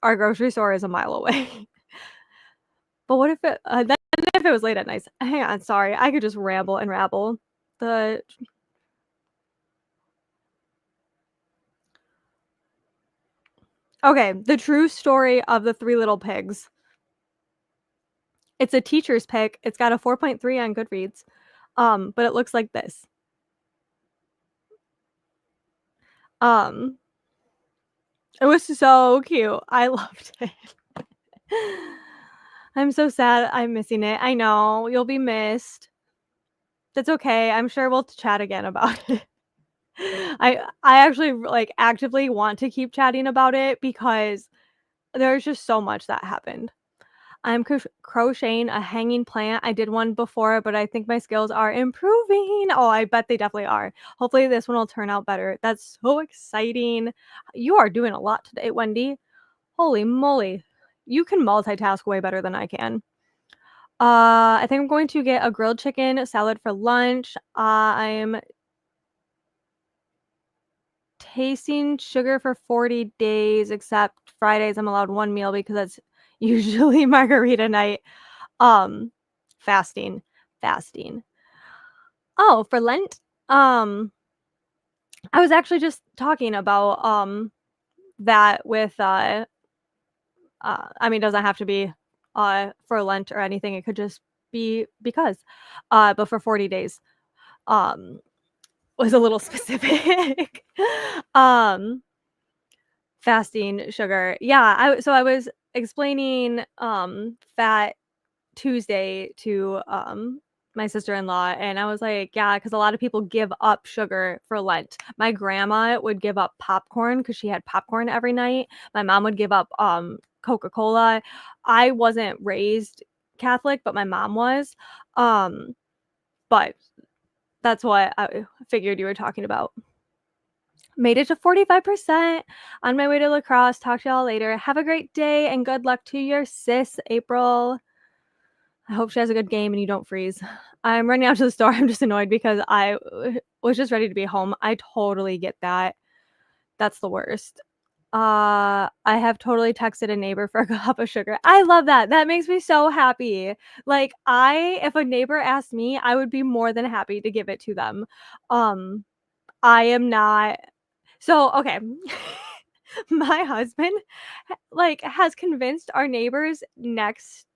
our grocery store is a mile away. But what then if it was late at night, hang on, sorry, I could just ramble and rabble. The Okay, The True Story of the Three Little Pigs. It's a teacher's pick, it's got a 4.3 on Goodreads, but it looks like this. Um, it was so cute. I loved it. I'm so sad I'm missing it. I know, you'll be missed. That's okay. I'm sure we'll chat again about it. I actually, like, actively want to keep chatting about it because there's just so much that happened. I'm crocheting a hanging plant. I did one before, but I think my skills are improving. Oh, I bet they definitely are. Hopefully this one will turn out better. That's so exciting. You are doing a lot today, Wendy. Holy moly. You can multitask way better than I can. I think I'm going to get a grilled chicken salad for lunch. I'm tasting sugar for 40 days, except Fridays I'm allowed one meal because that's usually margarita night. Um, fasting, fasting. Oh, for Lent, um, I was actually just talking about, that with, I mean, it doesn't have to be, for Lent or anything, it could just be because, but for 40 days, um, was a little specific. Um, fasting sugar. Yeah, I was explaining, Fat Tuesday to, my sister-in-law, and I was like, "Yeah, because a lot of people give up sugar for Lent." My grandma would give up popcorn because she had popcorn every night. My mom would give up, Coca-Cola. I wasn't raised Catholic, but my mom was, um, but that's what I figured you were talking about. Made it to 45% on my way to lacrosse. Talk to y'all later. Have a great day and good luck to your sis, April. I hope she has a good game and you don't freeze. I'm running out to the store. I'm just annoyed because I was just ready to be home. I totally get that. That's the worst. I have totally texted a neighbor for a cup of sugar. I love that. That makes me so happy. Like if a neighbor asked me, I would be more than happy to give it to them. Um, I am not so okay. My husband like has convinced our neighbors next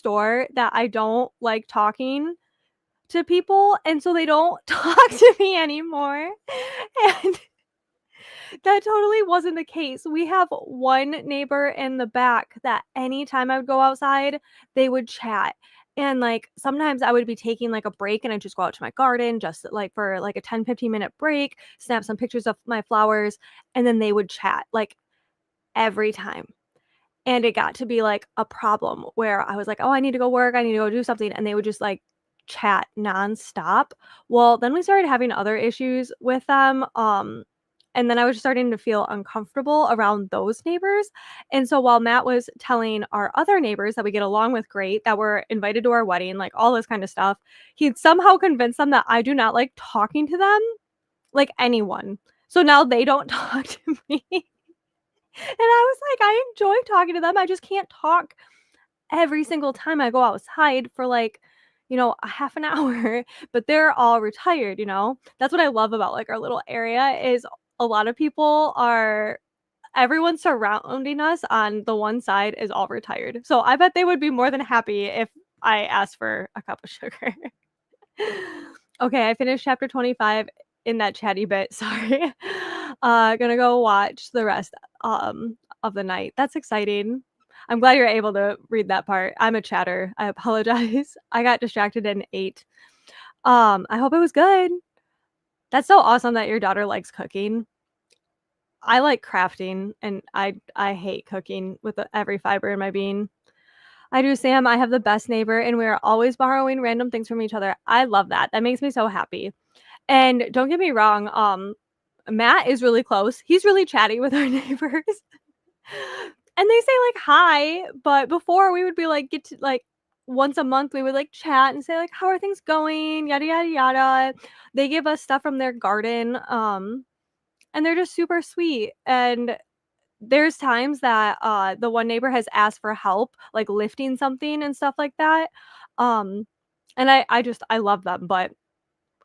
door that I don't like talking to people, and so they don't talk to me anymore, and that totally wasn't the case. We have one neighbor in the back that anytime I would go outside, they would chat, and, like, sometimes I would be taking, like, a break, and I'd just go out to my garden just, like, for, like, a 10, 15-minute break, snap some pictures of my flowers, and then they would chat, like, every time. And it got to be, like, a problem where I was like, "Oh, I need to go work, I need to go do something," and they would just, like, chat nonstop. Well, then we started having other issues with them, and then I was starting to feel uncomfortable around those neighbors, and so while Matt was telling our other neighbors that we get along with great, that were invited to our wedding, like, all this kinda stuff, he'd somehow convinced them that I do not like talking to them, like anyone. So now they don't talk to me. And I was like, "I enjoy talking to them, I just can't talk every single time I go outside for, like, a half an hour," but they're all retired, you know? That's what I love about, like, our little area is a lot of people are everyone surrounding us on the one side is all retired. So I bet they would be more than happy if I asked for a cup of sugar. Okay, I finished chapter 25 in that chatty bit, sorry. Gonna go watch the rest, of the night. That's exciting. I'm glad you're able to read that part. I'm a chatter. I apologize. I got distracted and ate. I hope it was good. That's so awesome that your daughter likes cooking. I like crafting, and I hate cooking with every fiber in my being. I do, Sam. I have the best neighbor, and we are always borrowing random things from each other. I love that. That makes me so happy. And don't get me wrong, Matt is really close. He's really chatty with our neighbors. And they say, like, "Hi," but before we would be, like, get to like, once a month, we would, like, chat and say, like, "How are things going?" Yada, yada, yada. They give us stuff from their garden, and they're just super sweet, and there's times that, the one neighbor has asked for help, like, lifting something and stuff like that, um, and I love them, but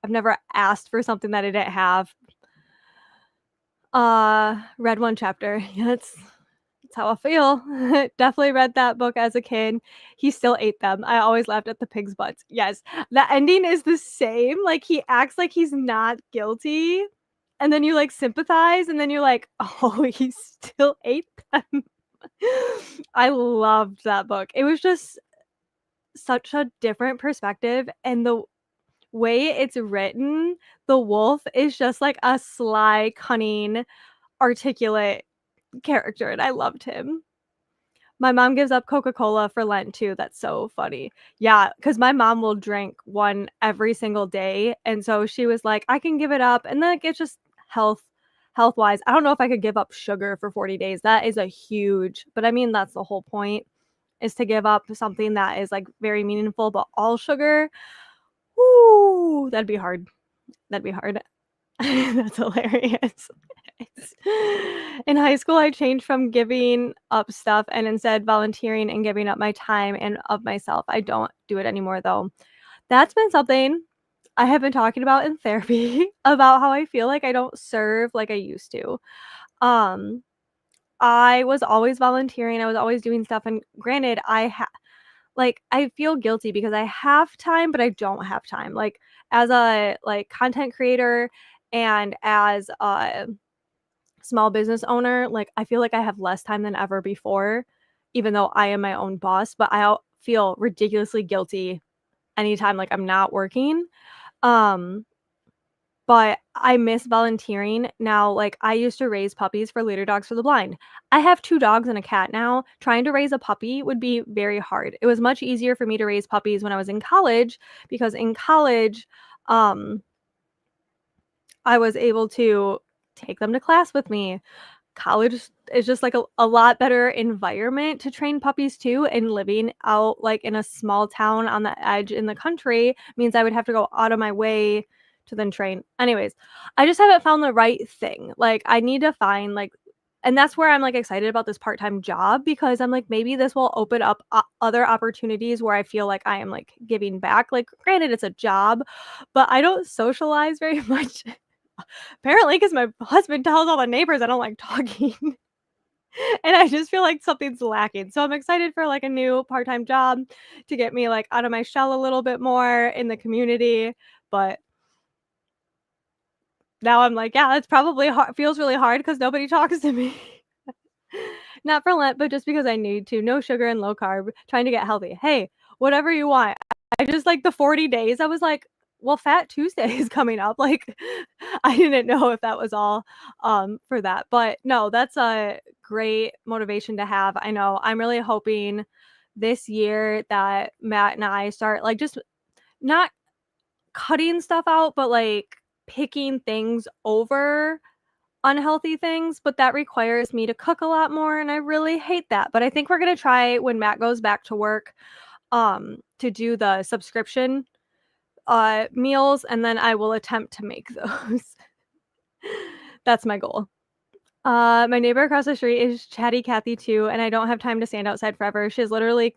I've never asked for something that I didn't have. Read one chapter. Yeah, that's how I feel. Definitely read that book as a kid. He still ate them. I always laughed at the pig's butts. Yes, the ending is the same. Like he acts like he's not guilty, and then you, like, sympathize, and then you're like, "Oh, he still ate them." I loved that book. It was just such a different perspective, and the way it's written, the wolf is just like a sly, cunning, articulate character, and I loved him. My mom gives up Coca-Cola for Lent too, that's so funny. Yeah, because my mom will drink one every single day, and so she was like, "I can give it up," and then it's just health-wise, I don't know if I could give up sugar for 40 days, that is a huge but I mean, that's the whole point, is to give up something that is, like, very meaningful, but all sugar, whoo, that'd be hard. That'd be hard. That's hilarious. It's in high school, I changed from giving up stuff and instead volunteering and giving up my time and of myself. I don't do it anymore, though. That's been something I have been talking about in therapy about how I feel like I don't serve like I used to. Um, I was always volunteering, I was always doing stuff, and granted, like, I feel guilty because I have time, but I don't have time. Like, as a, like, content creator and as a small business owner, like, I feel like I have less time than ever before, even though I am my own boss, but feel ridiculously guilty anytime, like, I'm not working. Um, but I miss volunteering. Now, like, I used to raise puppies for Leader Dogs for the Blind. I have 2 dogs and a cat now. Trying to raise a puppy would be very hard. It was much easier for me to raise puppies when I was in college because in college, um, I was able to take them to class with me. College is just, like, a lot better environment to train puppies too, and living out, like, in a small town on the edge in the country means I would have to go out of my way to then train. Anyways, I just haven't found the right thing. Like, I need to find, like and that's where I'm, like, excited about this part-time job because I'm like, maybe this will open up o other opportunities where I feel like I am, like, giving back. Like, granted, it's a job, but I don't socialize very much. Apparently, because my husband tells all the neighbors I don't like talking, and I just feel like something's lacking. So I'm excited for, like, a new part-time job to get me, like, out of my shell a little bit more in the community, but now I'm like, "Yeah, it's probably feels really hard because nobody talks to me." Not for Lent, but just because I need to. No sugar and low carb, trying to get healthy. Hey, whatever you want. I just like the 40 days, I was like, "Well, Fat Tuesday is coming up." Like, I didn't know if that was all, for that. But no, that's a great motivation to have. I know I'm really hoping this year that Matt and I start, like, just not cutting stuff out, but, like, picking things over unhealthy things, but that requires me to cook a lot more, and I really hate that. But I think we're gonna try when Matt goes back to work, to do the subscription, meals, and then I will attempt to make those. That's my goal. My neighbor across the street is chatty Cathy too, and I don't have time to stand outside forever. She's literally,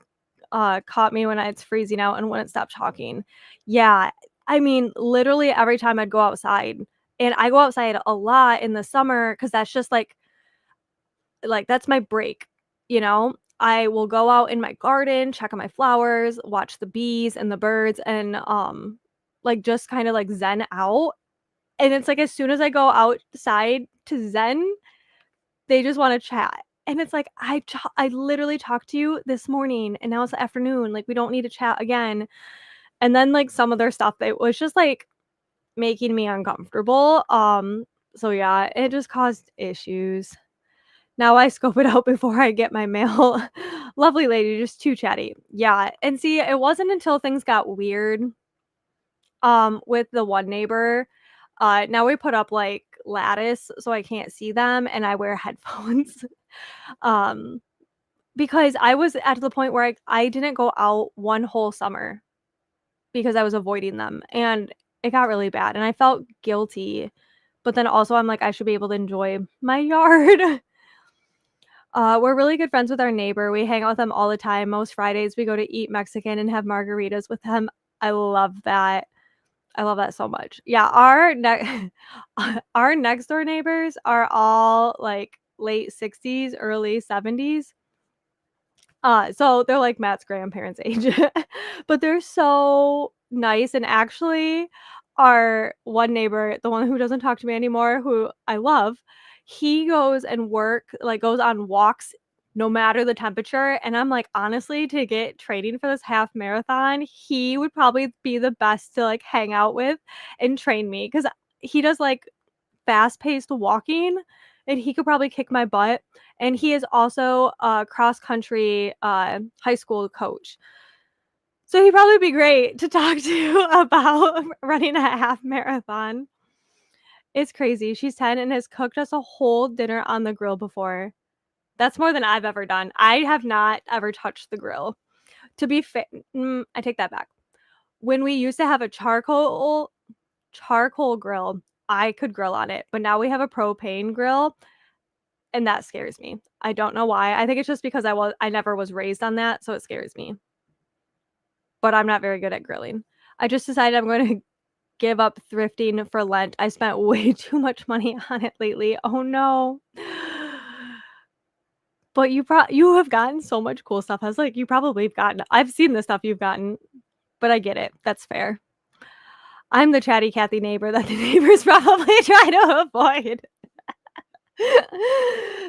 caught me when it's freezing out and wouldn't stop talking. Yeah, I mean, literally every time I'd go outside, and I go outside a lot in the summer because that's just that's my break, you know? I will go out in my garden, check on my flowers, watch the bees and the birds, and, like, just kinda, like, zen out, and it's like as soon as I go outside to zen, they just wanna chat, and it's like, I literally talked to you this morning, and now it's the afternoon, like, we don't need to chat again, and then, like, some of their stuff, it was just, like, making me uncomfortable, so yeah, it just caused issues. Now I scope it out before I get my mail. Lovely lady, just too chatty. Yeah, and see, it wasn't until things got weird, with the one neighbor, now we put up, like, lattice so I can't see them, and I wear headphones, um, because I was at the point where I didn't go out one whole summer because I was avoiding them, and it got really bad, and I felt guilty, but then also I'm like, "I should be able to enjoy my yard." We're really good friends with our neighbor. We hang out with them all the time. Most Fridays, we go to eat Mexican and have margaritas with them. I love that. I love that so much. Yeah, our next door neighbors are all like late 60s, early 70s. So they're like Matt's grandparents' age, but they're so nice. And actually, our one neighbor, the one who doesn't talk to me anymore, who I love, he goes on walks no matter the temperature, and I'm like, honestly, to get training for this half marathon, he would probably be the best to, like, hang out with and train me because he does, like, fast-paced walking, and he could probably kick my butt, and he is also a cross country, high school coach. So he'd probably be great to talk to about running a half marathon. It's crazy. She's 10 and has cooked us a whole dinner on the grill before. That's more than I've ever done. I have not ever touched the grill. To be fair, I take that back. When we used to have a charcoal grill, I could grill on it, but now we have a propane grill, and that scares me. I don't know why. I think it's just because I never was raised on that, so it scares me. But I'm not very good at grilling. I just decided I'm going to give up thrifting for Lent. I spent way too much money on it lately. Oh no. But you have gotten so much cool stuff. I was like, you probably have gotten I've seen the stuff you've gotten, but I get it. That's fair. I'm the chatty Cathy neighbor that the neighbors probably try to avoid.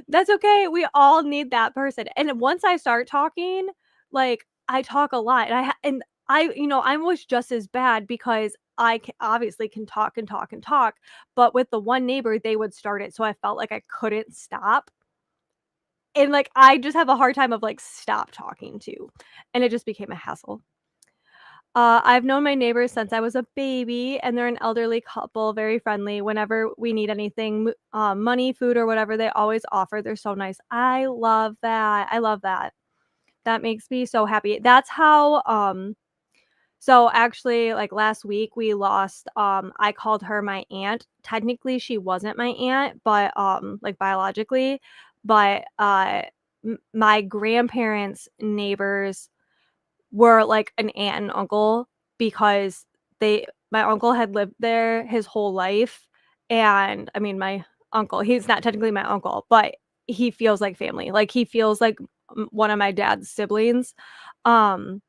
That's okay. We all need that person. And once I start talking, like, I talk a lot, and I was just as bad because obviously can talk and talk and talk, but with the one neighbor, they would start it, so I felt like I couldn't stop, and, like, I just have a hard time of, like, stop talking too, and it just became a hassle. I've known my neighbors since I was a baby, and they're an elderly couple, very friendly. Whenever we need anything, money, food, or whatever, they always offer. They're so nice. I love that. I love that. That makes me so happy. That's how, so actually, like last week, we lost, I called her my aunt. Technically, she wasn't my aunt, but, like biologically, but, my grandparents' neighbors were like an aunt and uncle because my uncle had lived there his whole life, and I mean, my uncle, he's not technically my uncle, but he feels like family, like, he feels like one of my dad's siblings, um,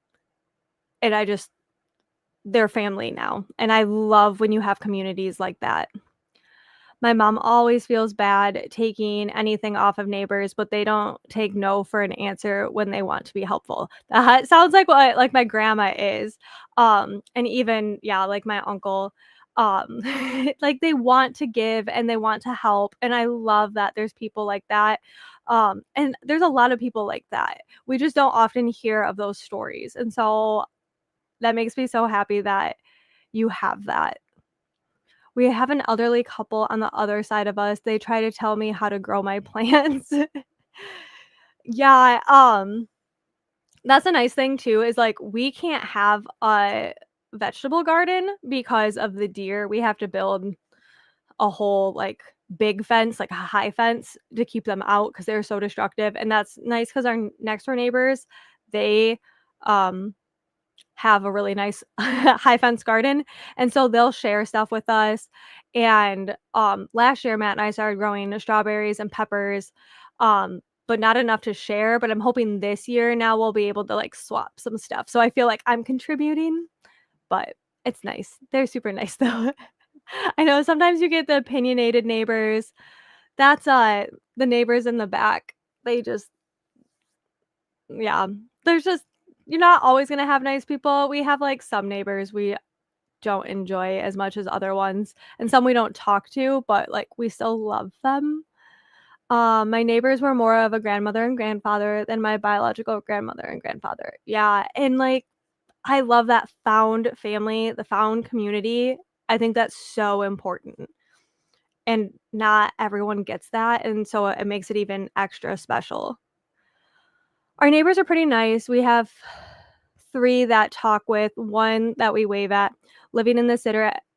and I just they're family now, and I love when you have communities like that. My mom always feels bad taking anything off of neighbors, but they don't take no for an answer when they want to be helpful. That sounds like what like my grandma is. And even yeah, like my uncle, like they want to give and they want to help, and I love that there's people like that. And there's a lot of people like that. We just don't often hear of those stories, and so that makes me so happy that you have that. We have an elderly couple on the other side of us. They try to tell me how to grow my plants. Yeah, that's a nice thing too, is, like, we can't have a vegetable garden because of the deer. We have to build a whole, like, big fence, like a high fence to keep them out because 'cause they're so destructive, and that's nice because our next door neighbors, they, um have a really nice high fence garden, and so they'll share stuff with us, and, last year, Matt and I started growing strawberries and peppers, but not enough to share, but I'm hoping this year now we'll be able to, like, swap some stuff, so I feel like I'm contributing, but it's nice. They're super nice, though. I know sometimes you get the opinionated neighbors. That's, the neighbors in the back. They just yeah, there's just you're not always gonna have nice people. We have, like, some neighbors we don't enjoy as much as other ones, and some we don't talk to, but, like, we still love them. My neighbors were more of a grandmother and grandfather than my biological grandmother and grandfather. Yeah, and, like, I love that found family, the found community. I think that's so important, and not everyone gets that, and so it makes it even extra special. Our neighbors are pretty nice. We have 3 that talk with, 1 that we wave at. Living in the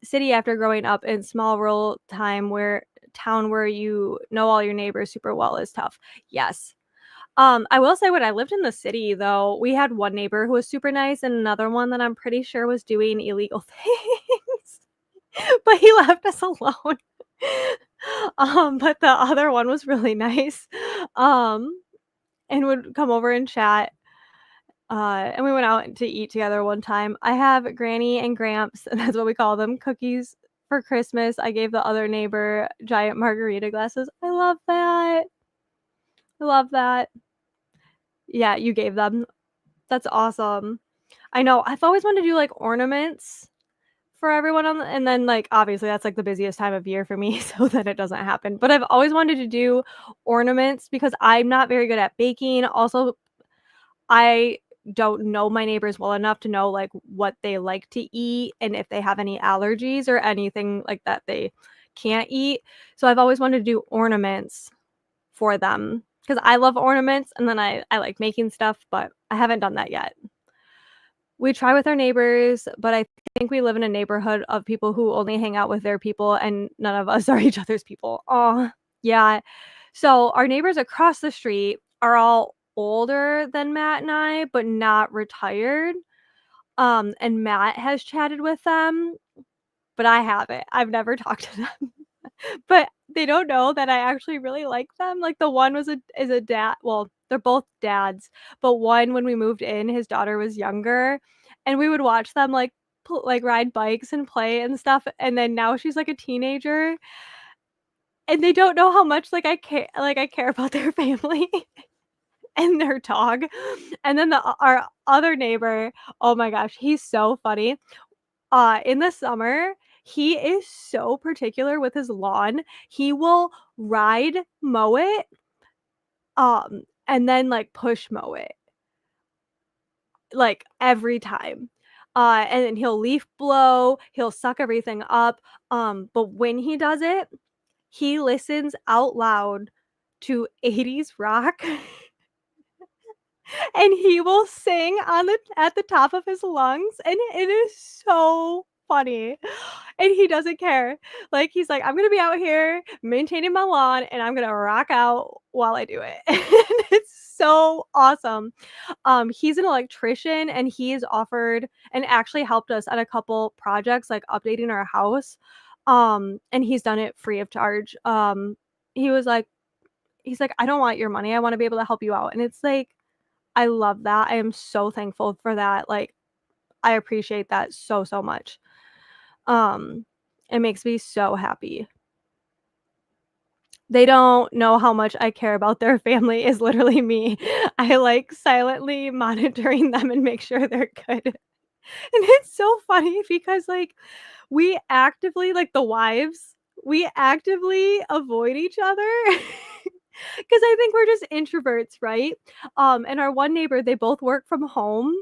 city after growing up in small rural town where you know all your neighbors super well is tough. Yes. I will say when I lived in the city, though, we had one neighbor who was super nice and another one that I'm pretty sure was doing illegal things, but he left us alone. But the other one was really nice, um, and would come over and chat. And we went out to eat together one time. I have Granny and Gramps, and that's what we call them, cookies for Christmas. I gave the other neighbor giant margarita glasses. I love that. I love that. Yeah, you gave them. That's awesome. I know. I've always wanted to do, like, ornaments for everyone on the and then, like, obviously, that's, like, the busiest time of year for me, so that it doesn't happen. But I've always wanted to do ornaments because I'm not very good at baking. Also, I don't know my neighbors well enough to know, like, what they like to eat and if they have any allergies or anything like that they can't eat. So I've always wanted to do ornaments for them because I love ornaments, and then I like making stuff, but I haven't done that yet. We try with our neighbors, but I think we live in a neighborhood of people who only hang out with their people, and none of us are each other's people. Oh, yeah. So our neighbors across the street are all older than Matt and I, but not retired. And Matt has chatted with them, but I haven't. I've never talked to them. But they don't know that I actually really like them. Like, the one is a dad, well, they're both dads, but one, when we moved in, his daughter was younger, and we would watch them, like, like, ride bikes and play and stuff, and then now she's, like, a teenager, and they don't know how much, I care about their family and their dog. And then our other neighbor, oh my gosh, he's so funny. In the summer, he is so particular with his lawn. He will ride mow it, and then, like, push mow it, like, every time. And then he'll leaf blow, he'll suck everything up, but when he does it, he listens out loud to 80s rock. And he will sing on the at the top of his lungs, and it is so funny, and he doesn't care. Like, he's like, "I'm gonna be out here maintaining my lawn, and I'm gonna rock out while I do it." And it's so awesome. He's an electrician, and he's offered and actually helped us on a couple projects, like updating our house, and he's done it free of charge. He was like he's like, "I don't want your money, I wanna be able to help you out," and it's like, I love that. I am so thankful for that. Like, I appreciate that so, so much. Um, it makes me so happy. They don't know how much I care about their family is literally me. I like silently monitoring them and make sure they're good. And it's so funny because, like, we actively, like, the wives, we actively avoid each other because I think we're just introverts, right? And our one neighbor, they both work from home.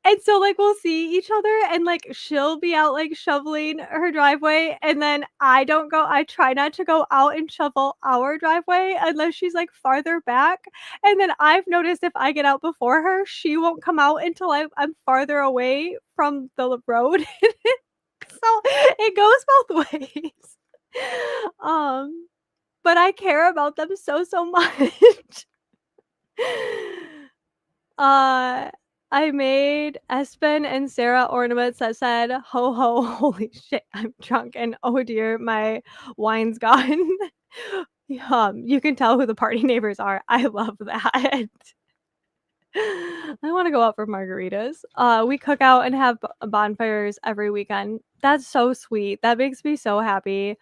And so, like, we'll see each other and, like, she'll be out, like, shoveling her driveway, and then I try not to go out and shovel our driveway unless she's, like, farther back, and then I've noticed if I get out before her, she won't come out until I'm farther away from the road. So, it goes both ways. Um, but I care about them so, so much. Uh, I made Espen and Sarah ornaments that said, "Ho ho, holy shit, I'm drunk," and "Oh dear, my wine's gone." You can tell who the party neighbors are. I love that. I wanna go out for margaritas. We cook out and have bonfires every weekend. That's so sweet. That makes me so happy.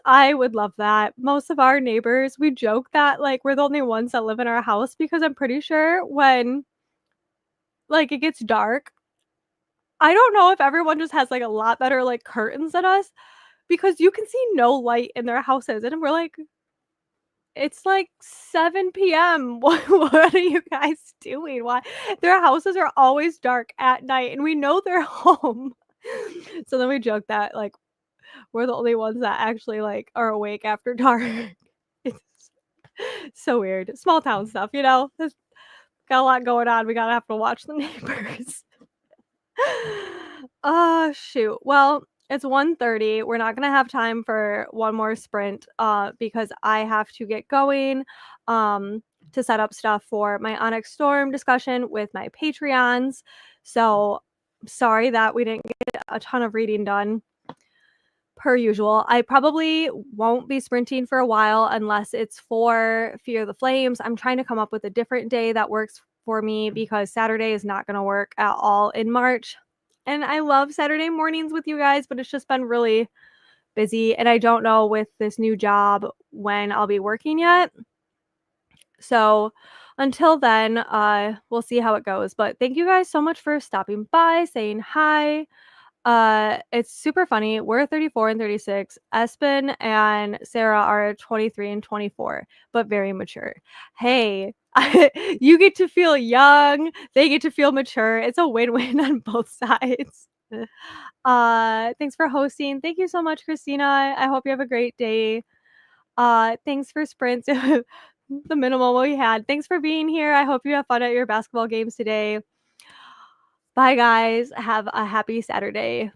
I would love that. Most of our neighbors, we joke that, like, we're the only ones that live in our house because I'm pretty sure when, like, it gets dark, I don't know if everyone just has, like, a lot better, like, curtains than us because you can see no light in their houses, and we're like, "It's, like, 7 PM. What are you guys doing? Why?" Their houses are always dark at night, and we know they're home. So then we joke that, like, we're the only ones that actually, like, are awake after dark. It's so weird. Small town stuff, you know? There's got a lot going on, we gotta have to watch the neighbors. Oh, shoot. Well, it's 1:30. We're not gonna have time for one more sprint, because I have to get going, to set up stuff for my Onyx Storm discussion with my Patreons. So, sorry that we didn't get a ton of reading done per usual. I probably won't be sprinting for a while unless it's for Fear the Flames. I'm trying to come up with a different day that works for me because Saturday is not gonna work at all in March. And I love Saturday mornings with you guys, but it's just been really busy, and I don't know with this new job when I'll be working yet. So until then, we'll see how it goes. But thank you guys so much for stopping by, saying hi. It's super funny. We're 34 and 36. Espen and Sarah are 23 and 24, but very mature. Hey, you get to feel young, they get to feel mature. It's a win-win on both sides. Thanks for hosting. Thank you so much, Christina. I hope you have a great day. Thanks for Sprint, the minimal we had. Thanks for being here. I hope you have fun at your basketball games today. Bye, guys. Have a happy Saturday.